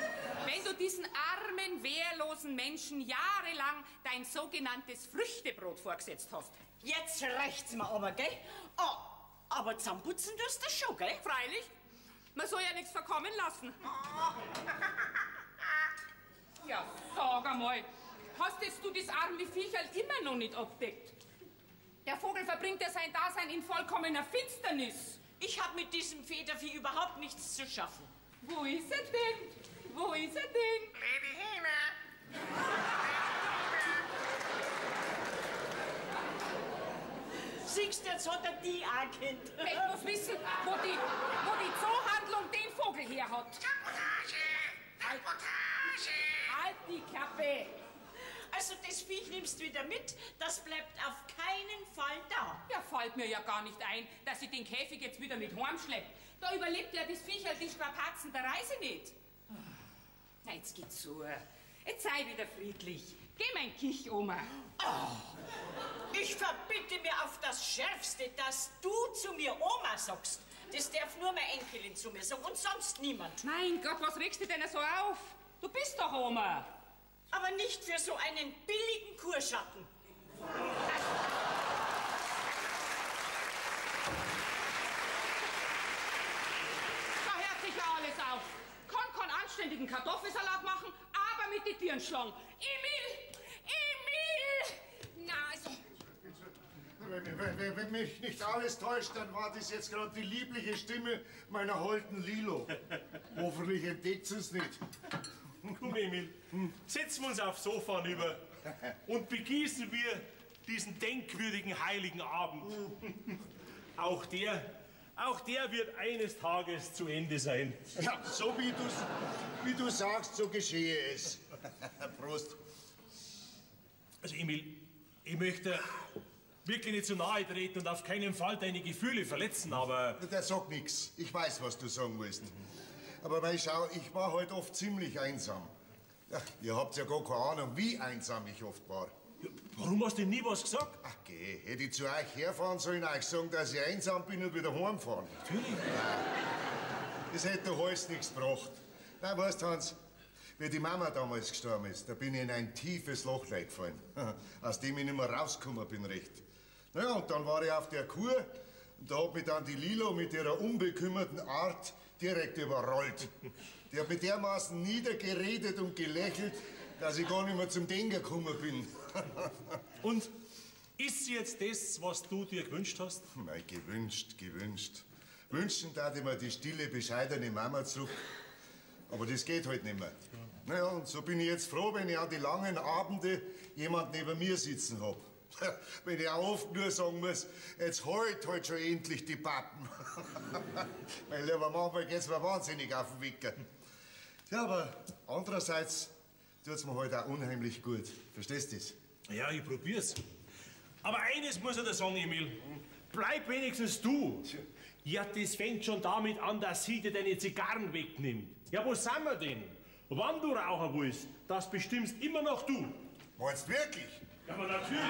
Wenn du diesen armen, wehrlosen Menschen jahrelang dein sogenanntes Früchtebrot vorgesetzt hast. Jetzt reicht's mir aber, gell? Oh, aber zusammenputzen tust du schon, gell? Freilich. Man soll ja nichts verkommen lassen. Ja, sag einmal, hast jetzt du das arme Viecherl immer noch nicht abdeckt? Der Vogel verbringt ja sein Dasein in vollkommener Finsternis. Ich habe mit diesem Federvieh überhaupt nichts zu schaffen. Wo ist er denn? Wo ist er denn? Lady Hähne! Siehst du, jetzt hat er die auch kennt. Ich muss wissen, wo die Zoohandlung den Vogel her hat. Sabotage! Sabotage! Halt die Klappe! Also das Viech nimmst du wieder mit, das bleibt auf keinen Fall da. Ja, fällt mir ja gar nicht ein, dass ich den Käfig jetzt wieder mit heimschlepp. Da überlebt ja das Viecherl die Strapazen der Reise nicht. Na, jetzt geht's zu. Jetzt sei wieder friedlich. Geh, mein Kich, Oma. Oh, ich verbitte mir auf das Schärfste, dass du zu mir Oma sagst. Das darf nur meine Enkelin zu mir sagen und sonst niemand. Mein Gott, was regst du denn so auf? Du bist doch Oma. Aber nicht für so einen billigen Kurschatten. Da hört sich ja alles auf. Kann anständigen Kartoffelsalat machen, aber mit den Tieren schlagen. Emil! Emil! Na, also... Wenn mich nicht alles täuscht, dann war das jetzt gerade die liebliche Stimme meiner holden Lilo. Hoffentlich entdeckt sie es nicht. Komm, Emil, setzen wir uns aufs Sofa rüber und begießen wir diesen denkwürdigen heiligen Abend. Auch der, Auch der wird eines Tages zu Ende sein. Ja, so wie du sagst, so geschehe es. Prost. Also Emil, ich möchte wirklich nicht zu nahe treten und auf keinen Fall deine Gefühle verletzen, aber... Der sagt nix. Ich weiß, was du sagen willst. Aber mei, schau, ich war heute oft ziemlich einsam. Ja, ihr habt ja gar keine Ahnung, wie einsam ich oft war. Ja, warum hast du nie was gesagt? Ach geh, hätte ich zu euch herfahren sollen, euch sagen, dass ich einsam bin und wieder heimfahren. Natürlich. Das hätte doch alles nichts gebracht. Nein, weißt du, Hans, wie die Mama damals gestorben ist, da bin ich in ein tiefes Loch reingefallen, aus dem ich nicht mehr rausgekommen bin, recht. Naja, und dann war ich auf der Kur und da hat mich dann die Lilo mit ihrer unbekümmerten Art direkt überrollt. Die hat mit dermaßen niedergeredet und gelächelt, dass ich gar nicht mehr zum Denken gekommen bin. Und ist jetzt das, was du dir gewünscht hast? Mei, gewünscht. Wünschen darf ich mir die stille, bescheidene Mama zurück. Aber das geht halt nicht mehr. Naja, und so bin ich jetzt froh, wenn ich an die langen Abende jemand neben mir sitzen hab. Wenn ich auch oft nur sagen muss, jetzt halt schon endlich die Pappen. Weil aber manchmal geht's mir wahnsinnig auf den Wecker. Ja, aber andererseits tut's mir halt auch unheimlich gut. Verstehst du das? Ja, ich probier's. Aber eines muss ich dir sagen, Emil. Bleib wenigstens du. Ja, das fängt schon damit an, dass sie dir deine Zigarren wegnimmt. Ja, wo sind wir denn? Wann du rauchen willst, das bestimmst immer noch du. Meinst du wirklich? Ja, aber natürlich.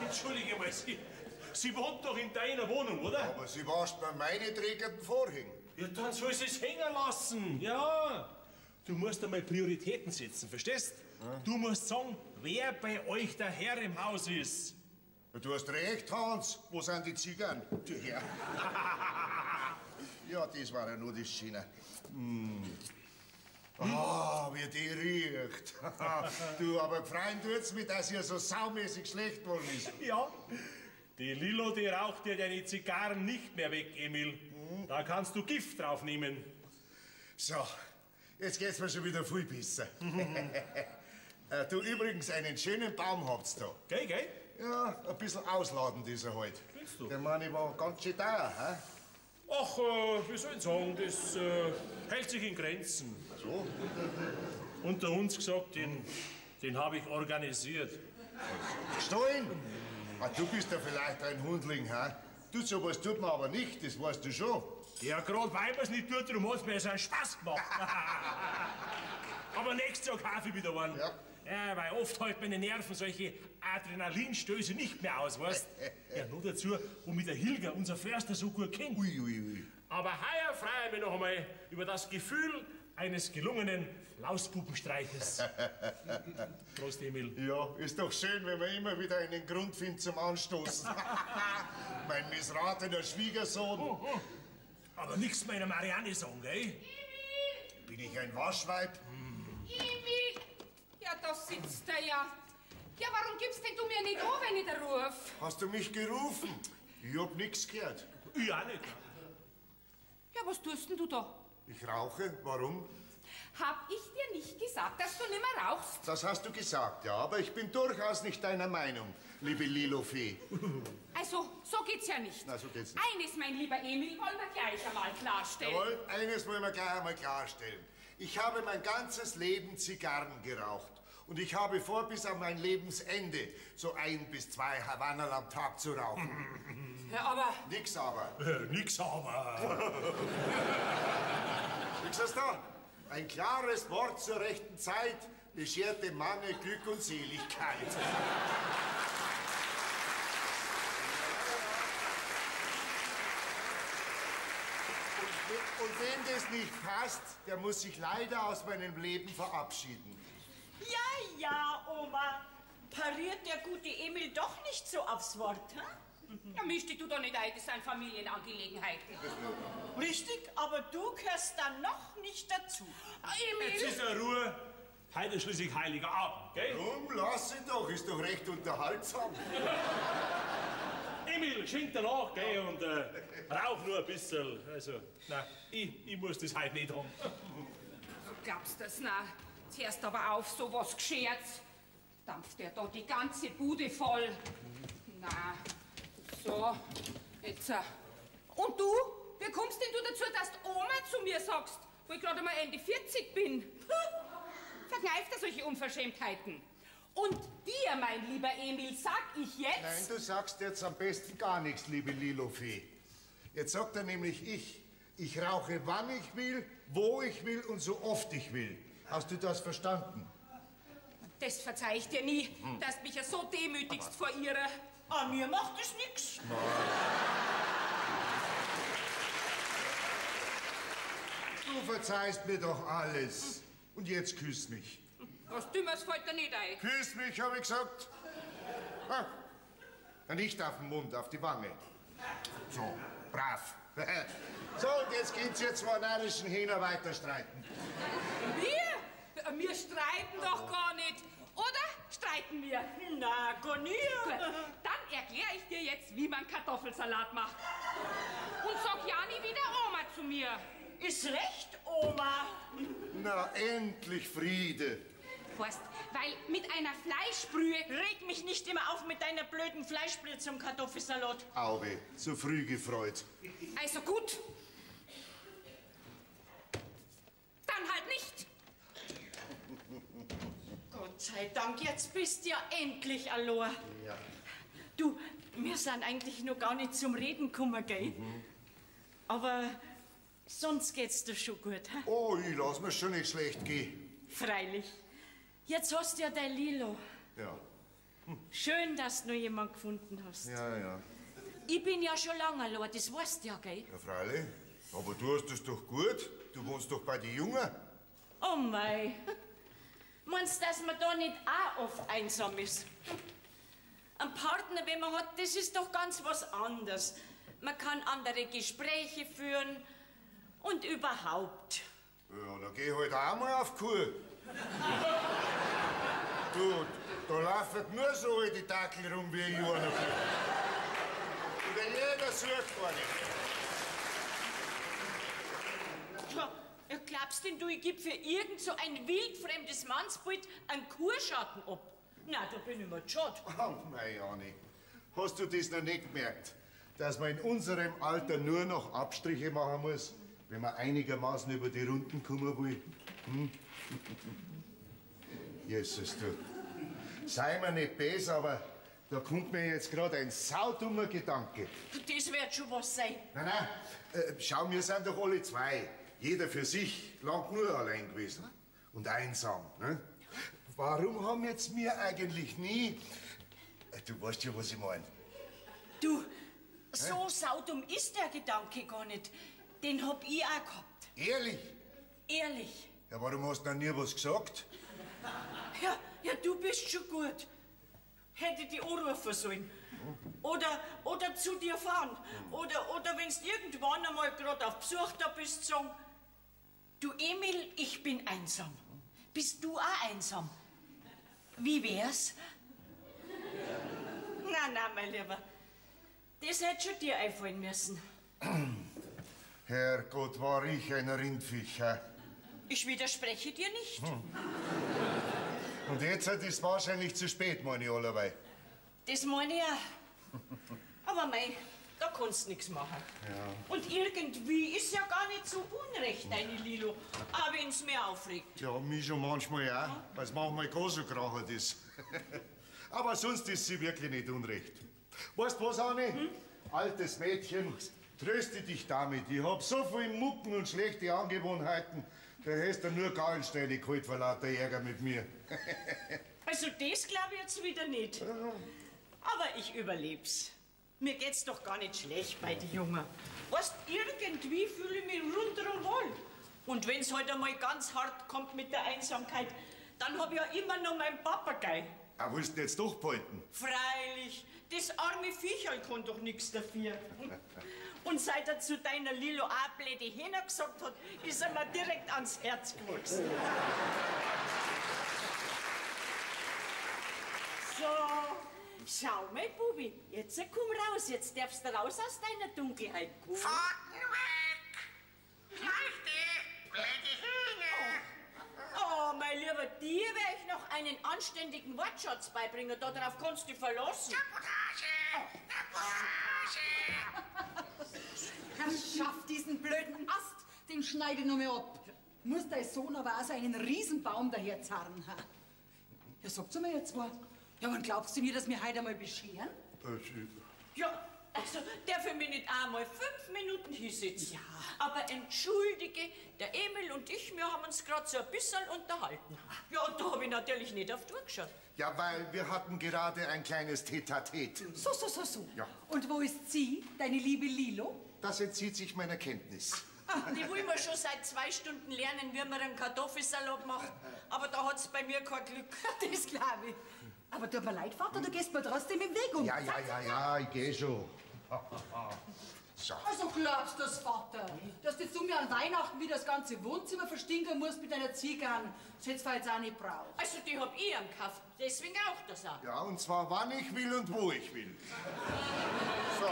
Entschuldige mal, sie wohnt doch in deiner Wohnung, oder? Aber sie wascht mir meine trägerten Vorhänge. Ja, dann soll sie es hängen lassen. Ja. Du musst einmal Prioritäten setzen, verstehst? Du musst sagen, wer bei euch der Herr im Haus ist. Du hast recht, Hans. Wo sind die Zigarren? Ja. Ja, das war ja nur das Schöne. Ah, wie die riecht. Du, aber gefreut tut's mich, dass ihr so saumäßig schlecht worden ist. Ja, die Lilo, die raucht dir deine Zigarren nicht mehr weg, Emil. Da kannst du Gift draufnehmen. So, jetzt geht's mir schon wieder viel besser. Du, übrigens, einen schönen Baum habt's da. Gell? Ja, ein bisschen ausladend ist er halt. Findest du? Der Mann war ganz schön teuer, hä? Ach, wie soll ich sagen, das hält sich in Grenzen. So? Unter uns gesagt, den habe ich organisiert. Gestohlen? Ah, du bist ja vielleicht ein Hundling, hä? Du, sowas tut man aber nicht, das weißt du schon. Ja, gerade weil man es nicht tut, darum hat es mir so einen Spaß gemacht. Aber nächstes Jahr kaufe ich wieder einen. Ja. Ja, weil oft halt meine Nerven solche Adrenalinstöße nicht mehr aus, weißt? Ja, nur dazu, wo mich der Hilger, unser Förster, so gut kennt. Ui. Aber heuer freue ich mich noch einmal über das Gefühl eines gelungenen Lausbubenstreiches. Prost, Emil. Ja, ist doch schön, wenn man immer wieder einen Grund findet zum Anstoßen. Mein missratener Schwiegersohn. Aber nichts meiner Marianne sagen, gell? Bin ich ein Waschweib? Emil! Ja, da sitzt er ja. Ja, warum gibst denn du mir nicht an, wenn ich da ruf? Hast du mich gerufen? Ich hab nix gehört. Ich auch nicht. Ja, was tust denn du da? Ich rauche, warum? Hab ich dir nicht gesagt, dass du nimmer rauchst? Das hast du gesagt, ja, aber ich bin durchaus nicht deiner Meinung, liebe Lilo-Fee. Also, so geht's ja nicht. Na, so geht's nicht. Eines, mein lieber Emil, wollen wir gleich einmal klarstellen. Jawohl, eines wollen wir gleich einmal klarstellen. Ich habe mein ganzes Leben Zigarren geraucht. Und ich habe vor, bis an mein Lebensende so 1 bis 2 Havannerl am Tag zu rauchen. Ja, aber... Nix aber. Nix aber. Nix ist da. Ein klares Wort zur rechten Zeit beschert dem Manne Glück und Seligkeit. Und wem das nicht passt, der muss sich leider aus meinem Leben verabschieden. Ja, Oma. Pariert der gute Emil doch nicht so aufs Wort, hä? Ja, misch dich du doch nicht ein, das sind Familienangelegenheiten. Richtig, aber du gehörst dann noch nicht dazu. Emil! Jetzt ist ja Ruhe. Heute ist schließlich heiliger Abend, gell? Drum, lass ihn doch, ist doch recht unterhaltsam. Emil, schenk dir nach, gell, und rauch nur ein bisschen. Also, nein, ich muss das heute nicht haben. Du glaubst das, na? Zuerst aber auf, sowas gescherzt. Dampft der da die ganze Bude voll. Na, so. Jetzt. Und du? Wie kommst denn du dazu, dass du Oma zu mir sagst, wo ich gerade mal Ende 40 bin? Verkneift er solche Unverschämtheiten? Und dir, mein lieber Emil, sag ich jetzt... Nein, du sagst jetzt am besten gar nichts, liebe Lilofee. Jetzt sagt er nämlich ich rauche wann ich will, wo ich will und so oft ich will. Hast du das verstanden? Das verzeih ich dir nie, dass du mich ja so demütigst vor ihrer... An mir macht es nix. Du verzeihst mir doch alles. Und jetzt küss mich. Was Dümmeres fällt dir nicht ein. Küss mich, habe ich gesagt. Ah. Nicht auf den Mund, auf die Wange. So, brav. So, und jetzt geht's ihr zwei narrischen Hähner weiter streiten. Wir? Wir streiten doch gar nicht. Oder streiten wir? Na, gar nie. Gut, dann erkläre ich dir jetzt, wie man Kartoffelsalat macht. Und sag ja nie wieder Oma zu mir. Ist recht, Oma. Na, endlich Friede. Horst, weil mit einer Fleischbrühe... Reg mich nicht immer auf mit deiner blöden Fleischbrühe zum Kartoffelsalat. Auwe, zu früh gefreut. Also gut. Dann halt nicht. Gott sei Dank, jetzt bist du ja endlich allein. Ja. Du, wir sind eigentlich noch gar nicht zum Reden gekommen, gell? Aber sonst geht's dir schon gut, hä? Oh, ich lass mir's schon nicht schlecht gehen. Freilich. Jetzt hast du ja dein Lilo. Ja. Schön, dass du noch jemanden gefunden hast. Ja, ja. Ich bin ja schon lange allein, das weißt du ja, gell? Ja, freilich. Aber du hast es doch gut. Du wohnst doch bei den Jungen. Oh mei. Meinst du, dass man da nicht auch oft einsam ist? Ein Partner, wenn man hat, das ist doch ganz was anderes. Man kann andere Gespräche führen und überhaupt. Ja, dann geh halt auch mal auf Kur. Du, da laufen nur so alte Dackel rum wie ich einer. Und jeder sucht eine. Ja, glaubst denn du, ich geb für irgend so ein wildfremdes Mannsbild einen Kurschatten ab? Na, da bin ich mir schade. Oh, mei, Anni. Hast du das noch nicht gemerkt? Dass man in unserem Alter nur noch Abstriche machen muss, wenn man einigermaßen über die Runden kommen will? Hm? Jesus, du. Sei mir nicht böse, aber da kommt mir jetzt gerade ein saudummer Gedanke. Das wird schon was sein. Nein, nein, schau, wir sind doch alle zwei. Jeder für sich, lang nur allein gewesen. Und einsam. Ne? Warum haben jetzt wir eigentlich nie... Du weißt ja, was ich meine. Du, so saudum ist der Gedanke gar nicht. Den hab ich auch gehabt. Ehrlich? Ehrlich. Ja, warum hast du noch nie was gesagt? Ja, du bist schon gut. Hätte die anrufen sollen. Oder zu dir fahren. Oder wenn's irgendwann einmal gerade auf Besuch da bist, sagen, du Emil, ich bin einsam. Bist du auch einsam? Wie wär's? Na, mein Lieber. Das hätte schon dir einfallen müssen. Herrgott, war ich ein Rindviech, hä? Ich widerspreche dir nicht. Und jetzt ist es wahrscheinlich zu spät, meine ich allerweil. Das meine ich auch. Aber mei, da kannst du nichts machen. Ja. Und irgendwie ist ja gar nicht so unrecht, deine Lilo. Auch wenn's mir aufregt. Ja, mich schon manchmal auch, weil es manchmal gar so krachert ist. Aber sonst ist sie wirklich nicht unrecht. Weißt du was, Anni? Altes Mädchen, tröste dich damit. Ich hab so viel Mucken und schlechte Angewohnheiten. Da hast du nur Gallensteine geholt vor lauter Ärger mit mir. Also das glaube ich jetzt wieder nicht. Aber ich überleb's. Mir geht's doch gar nicht schlecht bei den Jungen. Weißt, irgendwie fühle ich mich rundherum wohl. Und wenn's heute einmal ganz hart kommt mit der Einsamkeit, dann hab ich ja immer noch meinen Papagei. Ah, willst du jetzt doch behalten? Freilich, das arme Viecherl kann doch nichts dafür. Und seit er zu deiner Lilo auch blöde Hähner gesagt hat, ist er mir direkt ans Herz gewachsen. So, schau mal, Bubi, jetzt komm raus, jetzt darfst du raus aus deiner Dunkelheit kommen. Pfoten weg! Leichte, blöde Hühner! Oh, mein Lieber, dir werde ich noch einen anständigen Wortschatz beibringen, darauf kannst du dich verlassen. Sabotage! Sabotage! Herrschaft, diesen blöden Ast, den schneide ich noch mal ab. Muss dein Sohn aber auch so einen Riesenbaum daherzarren, ha? Ja, sagt's mir jetzt mal. Ja, wann glaubst du mir, dass wir heute einmal bescheren? Ja, also, darf ich mich nicht einmal 5 Minuten hinsetzen? Ja. Aber entschuldige, der Emil und ich, wir haben uns gerade so ein bisschen unterhalten. Ja, und da habe ich natürlich nicht auf die Uhr geschaut. Ja, weil wir hatten gerade ein kleines Tete-a-Tete. So. Ja. Und wo ist sie, deine liebe Lilo? Das entzieht sich meiner Kenntnis. Die will man schon seit 2 Stunden lernen, wie man einen Kartoffelsalat macht. Aber da hat's bei mir kein Glück. Das glaube ich. Aber tut mir leid, Vater, du gehst mir trotzdem im Weg um. Ja, ich geh schon. So. Also glaubst du das, Vater, dass du zu mir an Weihnachten wieder das ganze Wohnzimmer verstinken musst mit deiner Zigarren? Das hättest du jetzt auch nicht braucht. Also, die hab ich gekauft, deswegen auch das auch. Ja, und zwar wann ich will und wo ich will. So,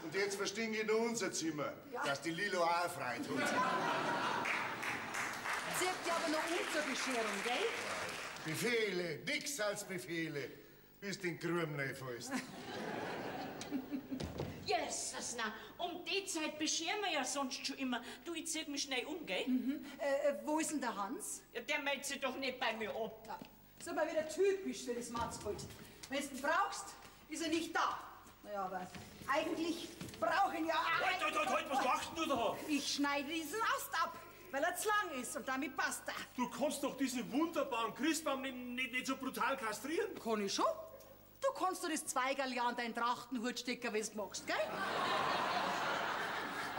und jetzt verstinke ich nur unser Zimmer, dass die Lilo auch frei tut. Zirkt ja aber noch unsere Bescherung, gell? Befehle, nix als Befehle, bis den Gruben fällst. Jesus, na, um die Zeit bescheren wir ja sonst schon immer. Du, ich zieh mich schnell um, gell? Wo ist denn der Hans? Ja, der meldet sich doch nicht bei mir ab. Ja, ist aber wieder typisch für das Matzgold. Wenn du ihn brauchst, ist er nicht da. Naja, aber eigentlich brauche ich ihn ja... Halt, was machst du da? Ich schneide diesen Ast ab, weil er zu lang ist und damit passt er. Du kannst doch diesen wunderbaren Christbaum nicht so brutal kastrieren. Kann ich schon. Du kannst dir das Zweigerl ja an deinen Trachtenhut stecken, wenn du magst, gell?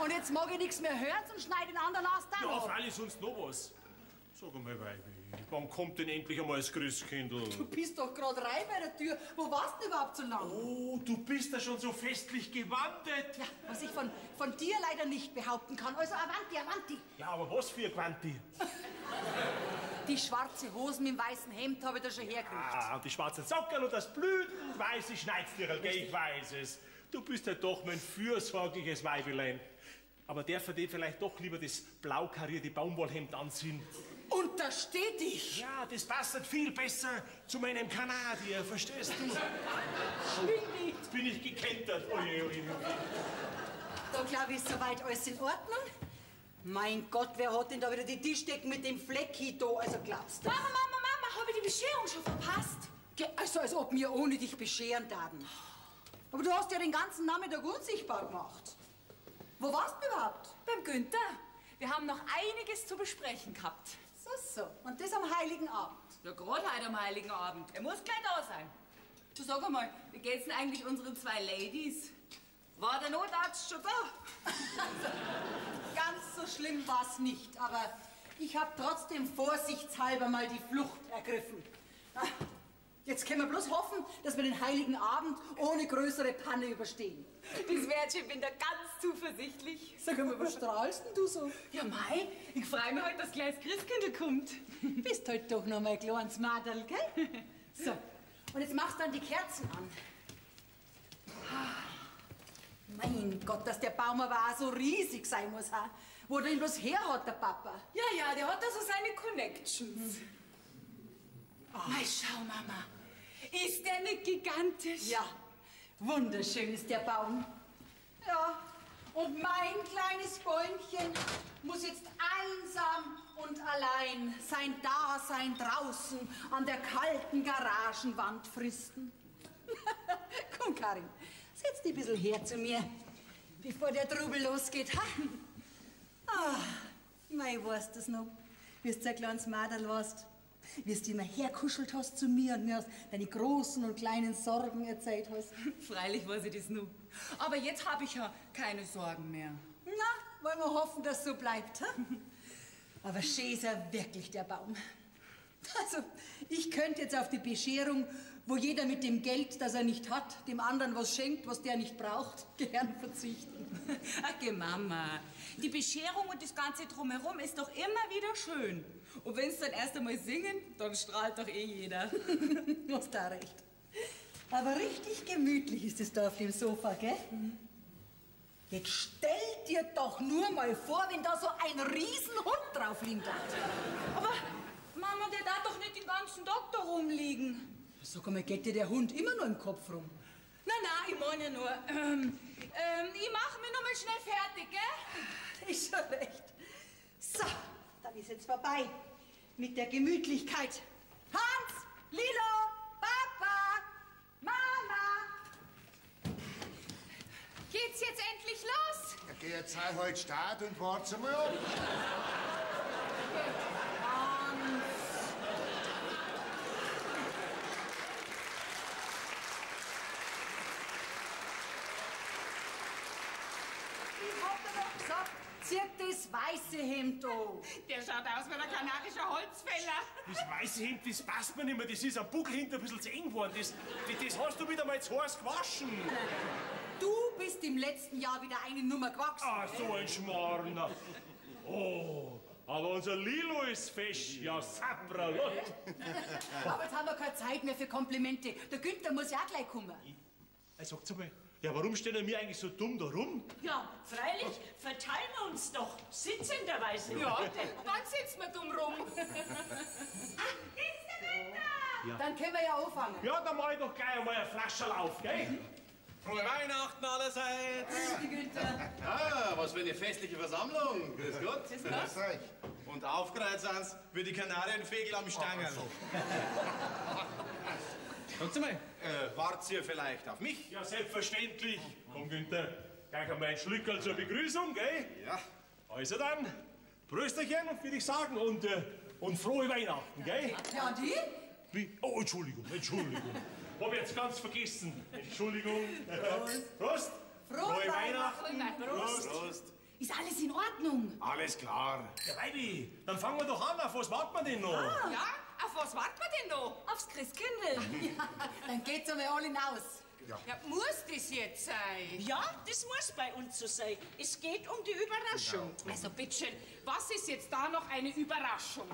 Und jetzt mag ich nichts mehr hören und schneide den anderen Ast auch Ja, ab. freilich sonst noch was. Sag einmal, Weibi, wann kommt denn endlich einmal das Christkindl? Du bist doch gerade rein bei der Tür. Wo warst du überhaupt so lange? Oh, du bist ja schon so festlich gewandet. Ja, was ich von dir leider nicht behaupten kann. Also Avanti, Avanti. Ja, aber was für ein Quanti? Die schwarze Hosen mit dem weißen Hemd habe ich da schon hergekriegt. Ah, und die schwarzen Socken und das blühend weiße Schneidstierl, gell, ich weiß es. Du bist ja doch mein fürsorgliches Weibelein. Aber darf er dir vielleicht doch lieber das blau karierte Baumwollhemd anziehen? Untersteh dich! Ja, das passt viel besser zu meinem Kanadier, verstehst du? Schwingi! Jetzt bin ich gekentert. Oje. Da glaube ich, ist soweit alles in Ordnung. Mein Gott, wer hat denn da wieder die Tischdecken mit dem Flecki da? Also glaubst du? Mama, habe ich die Bescherung schon verpasst? Ja, also als ob wir ohne dich bescheren taten. Aber du hast ja den ganzen Nachmittag unsichtbar gemacht. Wo warst du überhaupt? Beim Günther. Wir haben noch einiges zu besprechen gehabt. So. Und das am Heiligen Abend. Ja, gerade heute am Heiligen Abend. Er muss gleich da sein. Du sag einmal, wie geht's denn eigentlich unseren 2 Ladies? War der Notarzt schon da? Ganz so schlimm war's nicht, aber ich habe trotzdem vorsichtshalber mal die Flucht ergriffen. Jetzt können wir bloß hoffen, dass wir den Heiligen Abend ohne größere Panne überstehen. Das Wärtchen, ich bin da ganz zuversichtlich. Sag mal, was strahlst denn du so? Ja, Mai, ich freue mich heute, dass gleich das Christkindl kommt. Bist halt doch noch mal ein kleines Madel, gell? So, und jetzt machst du dann die Kerzen an. Mein Gott, dass der Baum aber auch so riesig sein muss, ha? Wo der ihn bloß her hat, der Papa? Ja, der hat da so seine Connections. Mei, schau, Mama. Ist der nicht gigantisch? Ja, wunderschön ist der Baum. Ja, und mein kleines Bäumchen muss jetzt einsam und allein sein Dasein draußen an der kalten Garagenwand fristen. Komm, Karin, setz dich ein bisschen her zu mir, bevor der Trubel losgeht. Ha? Ah, mei, weißt du's noch, wie du ein kleines Mädel warst, wie du immer herkuschelt hast zu mir und mir aus deine großen und kleinen Sorgen erzählt hast. Freilich weiß ich das nur. Aber jetzt habe ich ja keine Sorgen mehr. Na, wollen wir hoffen, dass so bleibt. Ha? Aber schön ist er wirklich, der Baum. Also, ich könnte jetzt auf die Bescherung, wo jeder mit dem Geld, das er nicht hat, dem anderen was schenkt, was der nicht braucht, gern verzichten. Ach, Mama, die Bescherung und das Ganze drumherum ist doch immer wieder schön. Und wenn es dann erst einmal singen, dann strahlt doch eh jeder. Du hast da recht. Aber richtig gemütlich ist es da auf dem Sofa, gell? Jetzt stell dir doch nur mal vor, wenn da so ein Riesenhund drauf liegt. Aber Mama, der darf doch nicht den ganzen Tag da rumliegen. Sag mal, geht dir der Hund immer nur im Kopf rum? Na, ich meine ja nur, Ich mache mich nur mal schnell fertig, gell? Ist schon recht. So, dann ist jetzt vorbei mit der Gemütlichkeit. Hans, Lilo, Papa, Mama. Geht's jetzt endlich los? Ja, geh jetzt sei heute Start und warte mal ab. Ich hab dir doch gesagt, zieh das weiße Hemd an. Der schaut aus wie ein kanarischer Holzfäller. Das weiße Hemd, das passt mir nicht mehr. Das ist am Buckel hinten ein bisschen zu eng geworden. Das hast du wieder mal zu heiß gewaschen. Du bist im letzten Jahr wieder eine Nummer gewachsen. Ah, so ein Schmarrner. Oh, aber unser Lilo ist fesch. Ja, Sapralot. Aber jetzt haben wir keine Zeit mehr für Komplimente. Der Günther muss ja auch gleich kommen. Sagt's einmal, ja, warum stehen wir eigentlich so dumm da rum? Ja, freilich, verteilen wir uns doch sitzenderweise. Ja, dann sitzen wir dumm rum. Dann können wir ja anfangen. Ja, dann mach ich doch gleich einmal eine Flasche auf, gell? Frohe Weihnachten allerseits! Die Günther. Ah, was für eine festliche Versammlung. Grüß Gott. Grüß euch. Und aufgereiht sind's wie die Kanarienvögel am Stangerl. Sagt's mal, wartet ihr vielleicht auf mich? Ja, selbstverständlich. Komm, Günther, gleich einmal ein Schlückerl zur Begrüßung, gell? Ja. Also dann, Prösterchen, würde ich sagen, und frohe Weihnachten, gell? Ja, und die? Wie? Oh, Entschuldigung. Hab ich jetzt ganz vergessen. Entschuldigung. Prost. Frohe Weihnachten. Prost. Prost. Ist alles in Ordnung? Alles klar. Ja, Weibi, dann fangen wir doch an. Auf was warten wir denn noch? Ja, auf was warten wir denn noch? Aufs Christkindl. Ja, dann geht's einmal alle hinaus. Ja, muss das jetzt sein? Ja, das muss bei uns so sein. Es geht um die Überraschung. Also bitteschön, was ist jetzt da noch eine Überraschung?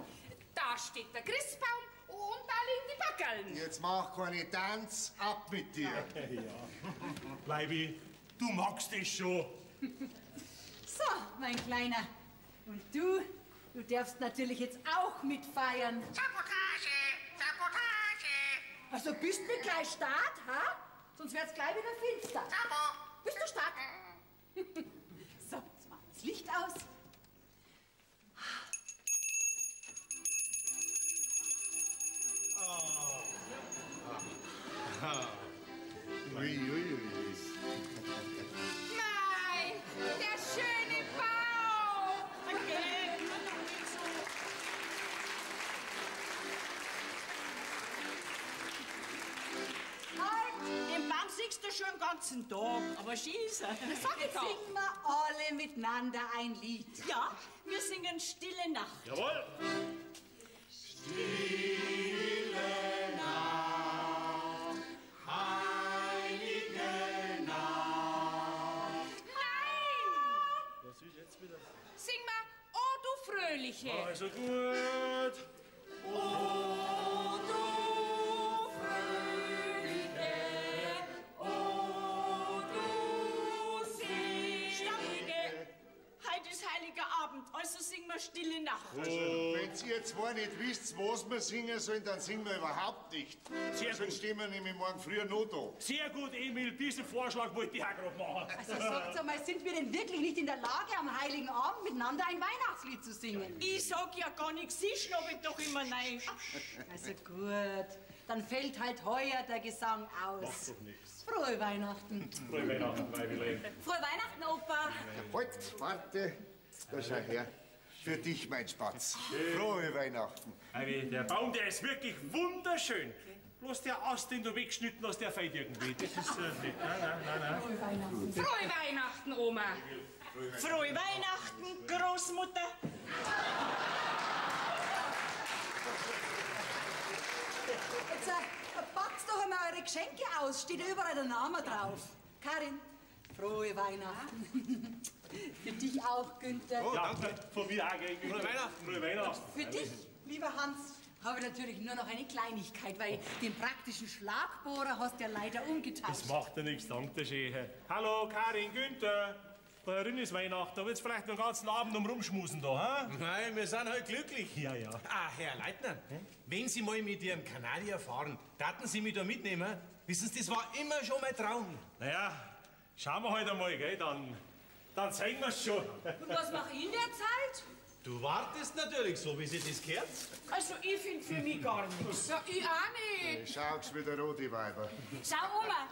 Da steht der Christbaum und da liegen die Backerln. Jetzt mach keine Tanz, ab mit dir. Weibi, du magst es schon. So, mein Kleiner. Und du darfst natürlich jetzt auch mitfeiern. Sabotage! Sabotage! Also bist du gleich Start, ha? Sonst wird's gleich wieder finster. Sabo! Bist du Start? So, jetzt machen wir das Licht aus. Ui, ui, ui. Nein, der schöne Baum. Okay, immer noch nicht so. Halt! Den Baum siehst du schon den ganzen Tag, aber schießen. Sag ich doch. Singen wir alle miteinander ein Lied. Ja, wir singen Stille Nacht. Jawohl. Sing mal, oh du Fröhliche. Also gut. Oh du Fröhliche, oh du Stige. Heute ist heiliger Abend, also singen wir Stille Nacht. Also, wenn ihr zwei nicht wisst, was wir singen sollen, dann singen wir überhaupt nicht. Sehr Sonst gut. stehen wir nämlich morgen früh noch da. Sehr gut, Emil. Diesen Vorschlag wollte ich auch gerade machen. Also sagt einmal, sind wir denn wirklich nicht in der Lage, am Heiligen Abend miteinander ein Weihnachtslied zu singen? Ich sag ja gar nichts, sie schnabelt doch immer nein. Also gut, dann fällt halt heuer der Gesang aus. Macht doch nichts. Frohe Weihnachten. Frohe Weihnachten, Weibi. Frohe Weihnachten, Opa. Halt, warte. Da schau her. Für dich, mein Spatz. Frohe Weihnachten. Weibi, der Baum, der ist wirklich wunderschön. Bloß der Ast, den du weggeschnitten hast, der fällt irgendwie. Das ist nicht. Nein. Frohe Weihnachten, Oma. Frohe Weihnachten, Großmutter. Jetzt packt doch einmal eure Geschenke aus. Steht überall der Name drauf. Karin, frohe Weihnachten. Für dich auch, Günther. Ja, danke. Von mir auch, gell? Frohe Weihnachten. Frohe Weihnachten. Für dich, lieber Hans, habe ich natürlich nur noch eine Kleinigkeit, weil den praktischen Schlagbohrer hast du ja leider Das umgetauscht. macht ja nichts, danke schön. Hallo, Karin, Günther. Da herin ist Weihnachten, da wird's vielleicht den ganzen Abend rumschmusen da, ha? Nein, wir sind halt glücklich. Ja. Ah, Herr Leitner, wenn Sie mal mit Ihrem Kanadier fahren, taten Sie mich da mitnehmen? Wissen Sie, das war immer schon mein Traum. Naja, Schauen wir halt einmal, gell? Dann zeigen wir's schon. Und was mache ich in der Zeit? Du wartest natürlich so, wie sie das gehört. Also, ich finde für mich gar nichts. Ja, ich auch nicht. Schau's wieder rot, die Weiber. Schau, Oma,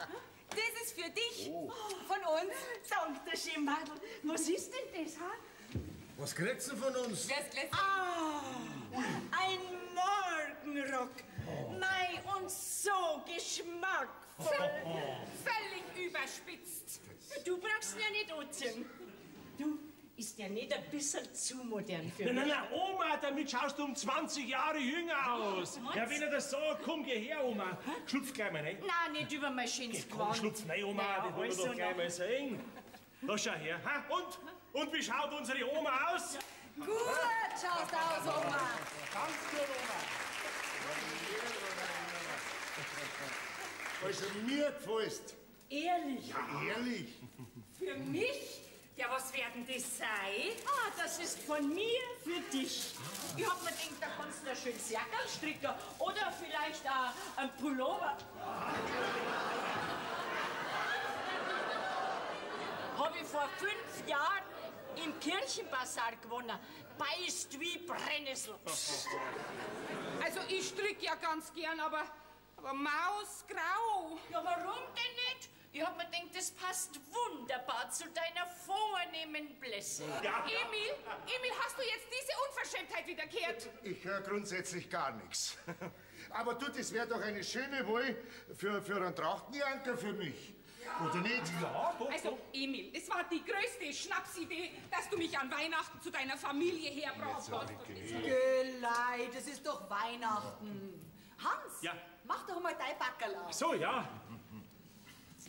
das ist für dich. Von uns. Danke, Schimmwadl. Was ist denn das, ha? Was kriegst du von uns? Wer ist gläsig? Ein Morgenrock. Mei, und so geschmackvoll. Völlig überspitzt. Du brauchst ihn ja nicht anziehen. Du, ist der nicht ein bisschen zu modern für Nein, mich? Oma, damit schaust du um 20 Jahre jünger aus. Ja, wenn er das sagt, komm, geh her, Oma. Schlupf gleich mal, ne? Nein, nicht über mein schönes Komm, Gewand. schlupf rein, Oma, Ja, das wollen wir also doch gleich noch. mal sehen. Da schau her, ha? Und wie schaut unsere Oma aus? Gut schaust aus, Oma. Ganz gut, Oma. Also mir gefällst. Ehrlich? Ehrlich? Für mich? Ja, was werden das sein? Ah, das ist von mir für dich. Ich hab mir gedacht, da kannst du ein schönes Jackerl stricken oder vielleicht auch ein Pullover. Hab ich vor 5 Jahren im Kirchenbasar gewonnen. Beißt wie Brennnessel. Also ich stricke ja ganz gern, aber mausgrau. Ja, warum denn nicht? Ich hab mir gedacht, das passt wunderbar zu deiner vornehmen Blässe. Emil, hast du jetzt diese Unverschämtheit wiederkehrt? Ich höre grundsätzlich gar nichts. Aber du, das wäre doch eine schöne Wahl für einen Trachtenjanker für mich. Oder nicht? Ja, doch, Also, Emil, das war die größte Schnapsidee, dass du mich an Weihnachten zu deiner Familie herbraust. Geleit, es ist doch Weihnachten. Hans, Ja. mach doch mal dein Backerl auf. So, ja.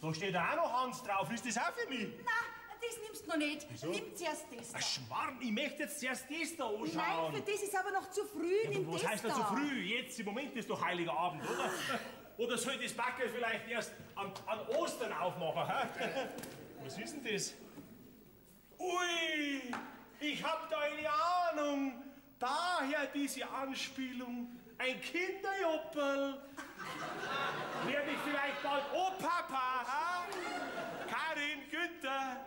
Da steht auch noch Hans drauf. Ist das auch für mich? Na, das nimmst du noch nicht. Nimm zuerst das da. Ein Schmarrn, ich möchte jetzt zuerst das da anschauen. Nein, für das ist aber noch zu früh. Ja, Nimm was das heißt da. denn zu früh? Jetzt, im Moment ist doch Heiliger Abend, oder? Oder soll das Backel vielleicht erst an Ostern aufmachen? Hä? Was ist denn das? Ui, ich hab da eine Ahnung. Daher diese Anspielung. Ein Kinderjopperl. Werde ich vielleicht bald Papa, ha? Karin Günther,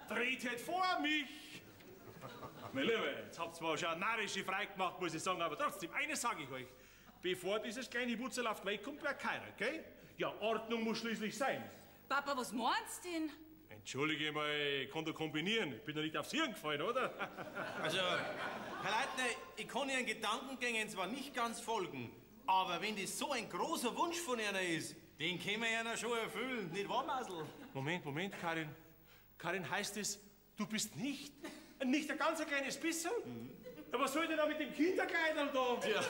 tretet vor mich. Meine Liebe, jetzt habt ihr zwar schon eine narrische Frei gemacht, muss ich sagen, aber trotzdem, eines sage ich euch. Bevor dieses kleine Wutzel auf die Welt kommt, wer keiner, gell? Ja, Ordnung muss schließlich sein. Papa, was meinst du denn? Entschuldige mal, ich kann doch kombinieren. Ich bin doch nicht aufs Hirn gefallen, oder? Also, Herr Leitner, ich kann Ihren Gedankengängen zwar nicht ganz folgen, aber wenn das so ein großer Wunsch von Ihnen ist, den können wir Ihnen schon erfüllen, nicht wahr, Masel? Moment, Karin. Karin, heißt es, du bist nicht ein ganz kleines bisschen? Ja, was soll denn da mit dem Kinderkleidern da? Ja.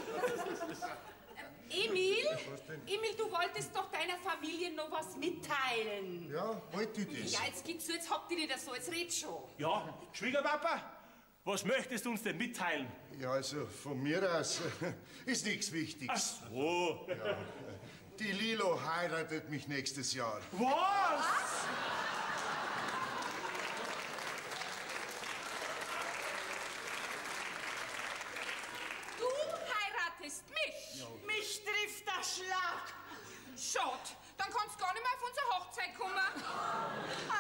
Emil, du wolltest doch deiner Familie noch was mitteilen. Ja, wollte ich das? Ja, jetzt geht's so, jetzt habt ihr nicht so, jetzt red schon. Ja, Schwiegerpapa, was möchtest du uns denn mitteilen? Ja, also von mir aus ist nichts Wichtiges. So. Ja. Die Lilo heiratet mich nächstes Jahr. Was? Du heiratest mich. Mich trifft der Schlag. Schade, dann kannst du gar nicht mehr auf unsere Hochzeit kommen.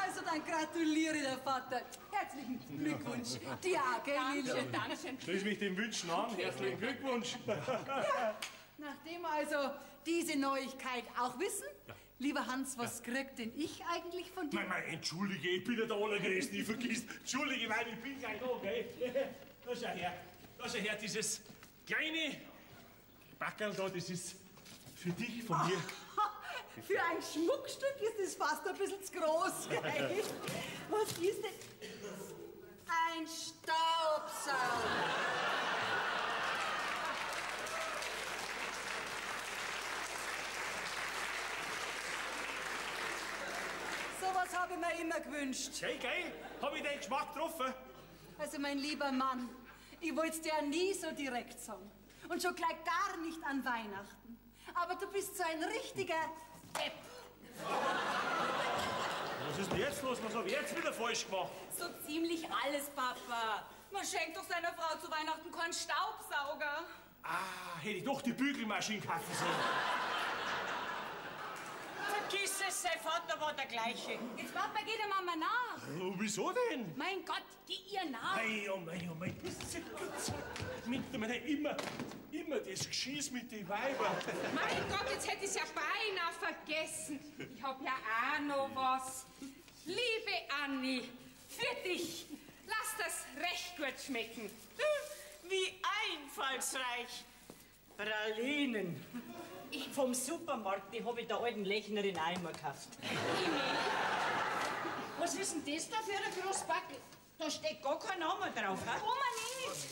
Also dann gratuliere der Vater. Herzlichen Glückwunsch. Dir auch, gell, Lilo? Dankeschön. Schließ mich den Wünschen an. Herzlichen Glückwunsch. Nachdem also diese Neuigkeit auch wissen, lieber Hans, was kriegt denn ich eigentlich von dir? Nein, entschuldige, ich bin ja der Allergrößte, ich vergiss. Entschuldige, weil ich bin gleich da, gell? Da schau her, dieses kleine Backerl da, das ist für dich von mir. Für ein Schmuckstück ist es fast ein bisschen zu groß, gell? Was ist denn? Ein Staubsauger. Sowas habe ich mir immer gewünscht. Gell? Hab ich den Geschmack getroffen? Also, mein lieber Mann, ich wollte es dir ja nie so direkt sagen. Und schon gleich gar nicht an Weihnachten. Aber du bist so ein richtiger Depp. Was ist denn jetzt los? Was hab ich jetzt wieder falsch gemacht? So ziemlich alles, Papa. Man schenkt doch seiner Frau zu Weihnachten keinen Staubsauger. Ah, hätte ich doch die Bügelmaschine kaufen sollen. vergiss es, sein Vater war der gleiche. Jetzt wart mal, geht der Mama nach. Oh, wieso denn? Mein Gott, geh ihr nach. Mei, oh mei, oh mei. Das ist ja gut. Immer das Geschieß mit den Weibern. Mein Gott, jetzt hätte ich es ja beinahe vergessen. Ich hab ja auch noch was. Liebe Anni, für dich. Lass das recht gut schmecken. Wie einfallsreich. Pralinen. Vom Supermarkt, die habe ich der alten Lechnerin einmal gekauft. Was ist denn das da für ein Großbackel? Da steht gar kein Name drauf. He? Oma nicht.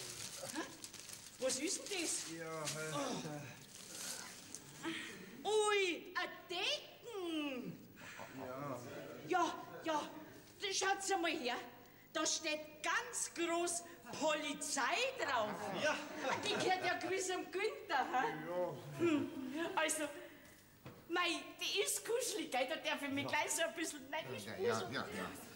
Was ist denn das? Ui, ein Decken. Ja, schaut's einmal her. Da steht ganz groß Polizei drauf. Ja. Die gehört ja gewiss am Günther. Ja. Also, mei, die ist kuschelig, gell? Da darf ich mich gleich so ein bisschen reinschmusen. Ja.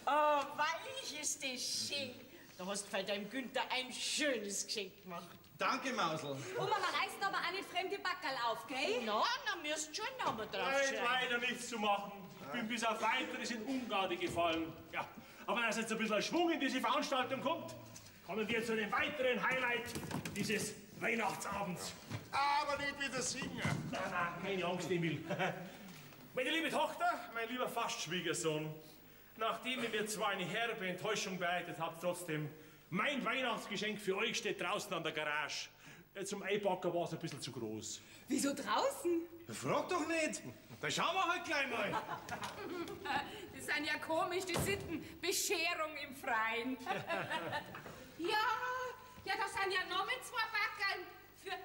Oh, weich ist das schön. Da hast du bei deinem Günther ein schönes Geschenk gemacht. Danke, Mausel. Oma, man reißt aber auch nicht fremde Backerl auf, gell? Na, müsst schon einen Namen Nein, draufschreiben. weiter nichts zu machen. Ich bin bis auf Weiteres in Ungarde gefallen. Ja, aber dass jetzt ein bisschen Schwung in diese Veranstaltung kommt, kommen wir zu einem weiteren Highlight dieses Weihnachtsabends. Aber nicht wieder singen. Na, keine Angst, Emil. Meine liebe Tochter, mein lieber Fastschwiegersohn, nachdem ihr mir zwar eine herbe Enttäuschung bereitet habt, trotzdem, mein Weihnachtsgeschenk für euch steht draußen an der Garage. Zum Einpacken war es ein bisschen zu groß. Wieso draußen? Frag doch nicht. Da schauen wir halt gleich mal. Das sind ja komisch, die Sitten. Bescherung im Freien. Ja, da sind ja noch mit 2 Backerl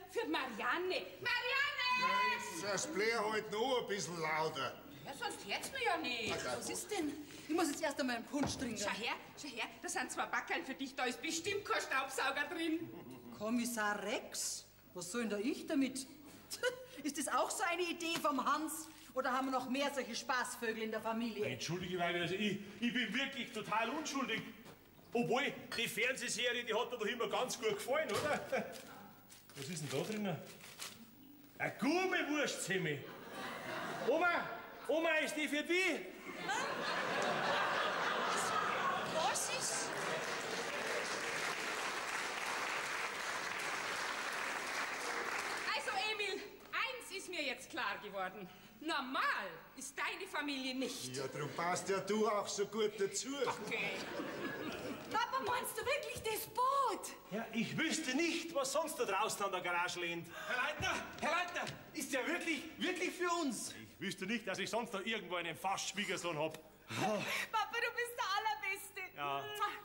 für Marianne. Marianne! Das Blair halt noch ein bisschen lauter. Ja, sonst hört's mir ja nicht. Was ist denn? Ich muss jetzt erst einmal einen Punsch trinken. Schau her, da sind 2 Backerl für dich. Da ist bestimmt kein Staubsauger drin. Kommissar Rex? Was soll denn da ich damit? Ist das auch so eine Idee vom Hans? Oder haben wir noch mehr solche Spaßvögel in der Familie? Entschuldige, Weibel, also ich bin wirklich total unschuldig. Obwohl, die Fernsehserie, die hat dir doch immer ganz gut gefallen, oder? Was ist denn da drin? Eine Gummiwurstzemme. Oma, ist die für dich? Was ist? Also, Emil, eins ist mir jetzt klar geworden. Normal ist deine Familie nicht. Ja, darum passt ja du auch so gut dazu. Okay. Papa, meinst du wirklich das Boot? Ja, ich wüsste nicht, was sonst da draußen an der Garage lehnt. Herr Leitner, ist der wirklich für uns? Ich wüsste nicht, dass ich sonst da irgendwo einen Fastschwiegersohn hab. Papa, du bist der Allerbeste. Ja,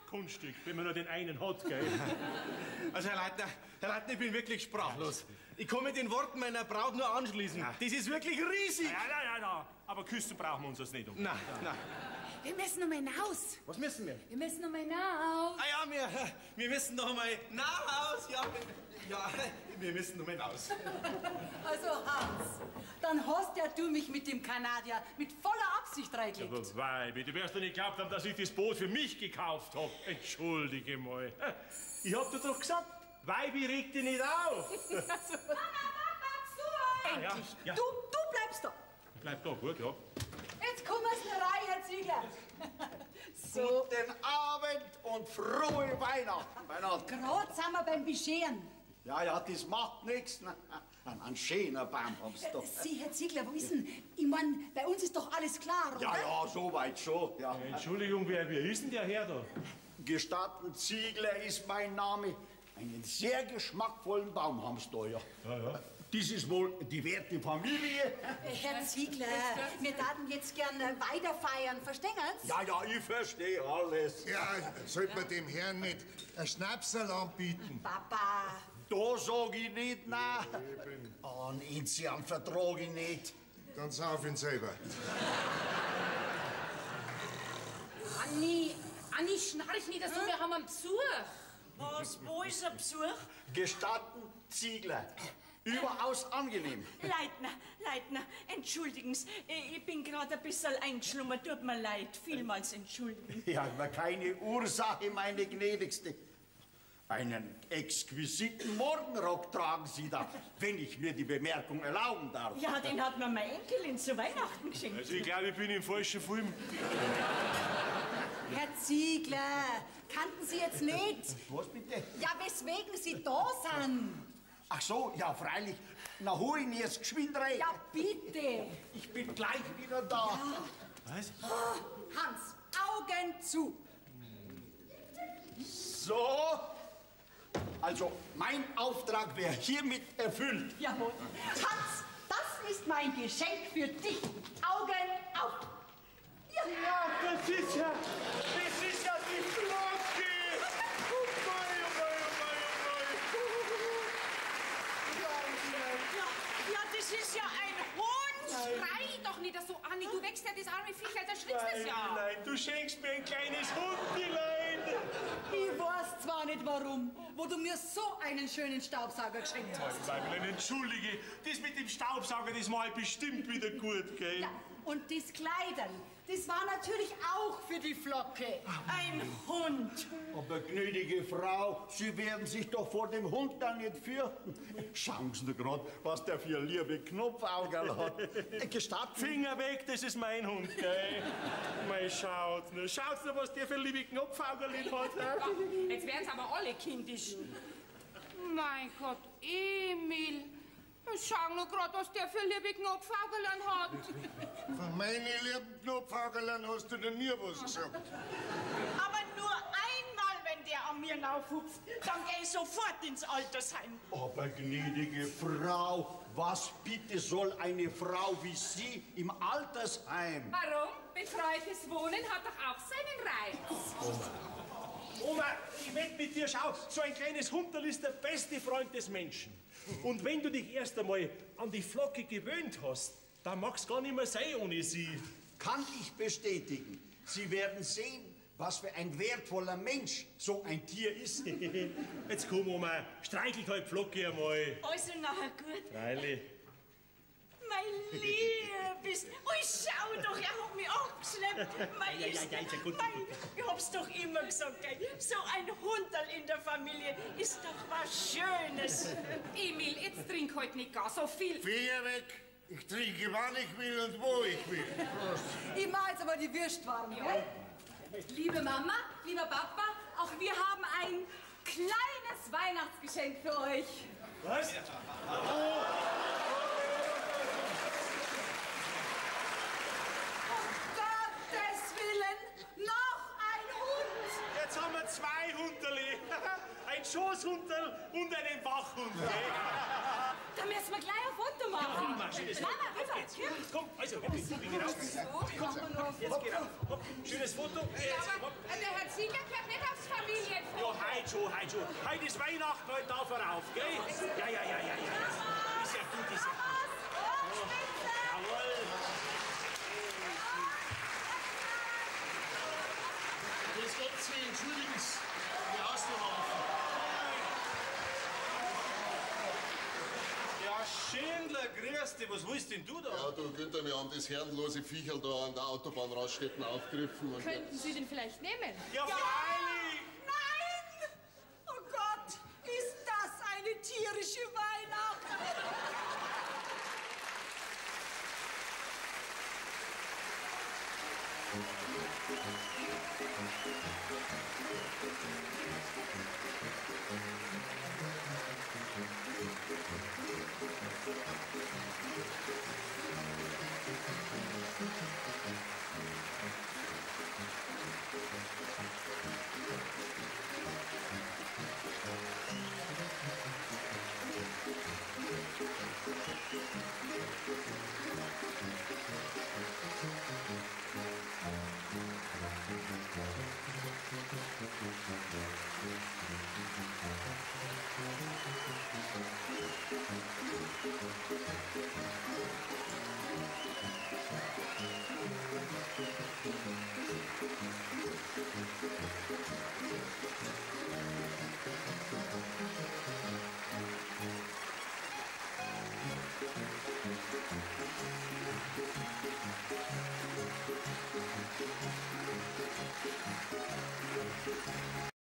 Kunststück, wenn man nur den einen hat, gell? Also, Herr Leitner, ich bin wirklich sprachlos. Ich kann mit den Worten meiner Braut nur anschließen. Ja. Das ist wirklich riesig. Ja. Aber küssen brauchen wir uns das nicht um. Na. Wir müssen noch mal hinaus. Was müssen wir? Wir müssen noch mal hinaus. Ah ja, wir müssen noch mal nach Haus. Ja, wir müssen noch mal raus. Also, Hans, dann hast ja du mich mit dem Kanadier mit voller Absicht reingelegt. Aber Weibe, du wirst doch nicht glaubt haben, dass ich das Boot für mich gekauft hab. Entschuldige mal. Ich hab dir doch gesagt, Weibe, reg dich nicht auf. Papa, zu euch. Ja, ja. Du bleibst da. Bleib da, gut, ja. Jetzt kommen wir rein, Herr Ziegler. So, Guten Abend und frohe Weihnachten. gerade sind wir beim Bescheren. Ja, das macht nichts. Ein schöner Baum haben's doch. Sie, Herr Ziegler, wo ist denn? Ich mein, bei uns ist doch alles klar, oder? Ja, soweit schon. Ja. Entschuldigung, wer ist denn der Herr da? Gestatten Ziegler ist mein Name. Einen sehr geschmackvollen Baum haben's da, ja. Ja. Das ist wohl die werte Familie. Herr Ziegler, wir würden jetzt gern weiter feiern, verstehen Sie? Ja, ich verstehe alles. Ja, sollte man dem Herrn nicht ein Schnapsal anbieten? Papa. Da sag ich nicht nein. An Enzian vertrag ich nicht. Dann sauf ihn selber. Anni, schnarch nicht so, wir haben einen Besuch. Was? Wo ist ein Besuch? Gestatten Ziegler. Überaus angenehm. Leitner, entschuldigen Sie, ich bin gerade ein bisschen eingeschlummert, tut mir leid, vielmals entschuldigen. Ja, aber keine Ursache, meine Gnädigste. Einen exquisiten Morgenrock tragen Sie da, wenn ich mir die Bemerkung erlauben darf. Ja, den hat mir meine Enkelin zu Weihnachten geschenkt. Also ich glaube, ich bin im falschen Film. Herr Ziegler, kannten Sie jetzt nicht? Was bitte? Ja, weswegen Sie da sind? Ach so, ja, freilich. Na, hol ihn jetzt geschwind rein. Ja, bitte. Ich bin gleich wieder da. Was? Hans, Augen zu. So. Also, mein Auftrag wäre hiermit erfüllt. Jawohl. Hans, das ist mein Geschenk für dich. Augen auf. Ja. Ja, das ist ja die Flocke. Oh mein, oh mein, oh Ja, das ist ja ein Hund. Schrei doch nicht so, Anni. Du wächst ja das arme Viech, da schrittst es ja. Nein, du schenkst mir ein kleines Hundelein. Ich weiß zwar nicht warum, wo du mir so einen schönen Staubsauger geschenkt hast. Weiblein, entschuldige, das mit dem Staubsauger, das mal bestimmt wieder gut, gell? Ja, und das Kleidern, das war natürlich auch für die Flocke. Ein Hund. Aber gnädige Frau, Sie werden sich doch vor dem Hund dann nicht fürchten. Schauen Sie nur grad, was der für liebe Knopfaugerl hat. Gestatten. Finger weg, das ist mein Hund, gell? Mei, schaut nur, was der für liebe Knopfaugerlin hat. He? Jetzt werden sie aber alle kindisch. Mein Gott, Emil. Schau nur grad, was der für liebe Knopfaugerlein hat. Von meinen lieben Knopfhagerlern hast du noch nie was gesagt. Aber nur einmal, wenn der an mir aufhupft, dann geh ich sofort ins Altersheim. Aber gnädige Frau, was bitte soll eine Frau wie Sie im Altersheim? Warum? Betreutes Wohnen hat doch auch seinen Reiz. Oma, ich wette mit dir, schau, so ein kleines Hunderl ist der beste Freund des Menschen. Und wenn du dich erst einmal an die Flocke gewöhnt hast, dann mag's gar nicht mehr sein ohne sie. Kann ich bestätigen. Sie werden sehen, was für ein wertvoller Mensch so ein Tier ist. Jetzt komm, Oma, streichelt halt Flocke einmal. Also nachher gut. Freilich. Mein Liebes, oh, schau doch, er hat mich abgeschleppt. Mein Ja, ist ja gut. ich hab's doch immer gesagt, gell? So ein Hunderl in der Familie ist doch was Schönes. Emil, jetzt trink heute nicht gar so viel. Finger weg. Ich trinke, wann ich will und wo ich will. Ich mach jetzt aber die Würst warm, gell? Liebe Mama, lieber Papa, auch wir haben ein kleines Weihnachtsgeschenk für euch. Was? Gottes Willen, noch ein Hund! Jetzt haben wir 2 Hunderli. Ein Schoßhunderl und einen Wachhund. Da müssen wir gleich ein Foto machen. Mach schönes Mama, Foto. rüber. Jetzt, komm, also, jetzt geh raus. Jetzt geh raus. Hopp, schönes Foto. Jetzt, hopp. Der Herr Ziegler gehört nicht aufs Familienfoto. Ja, heute schon. Heute ist Weihnachten, heute darf er auf, gell? Ja. Ist ja gut, ist ja gut. Jawohl. Das Gott Sie, entschuldigen Sie, die Auslaufen. Ja, Schindler, grüß dich, was willst denn du da? Ja, du Günther, wir haben das herrenlose Viecherl da an der Autobahnraststätten aufgegriffen. Und Könnten Sie den vielleicht nehmen? Ja, frei!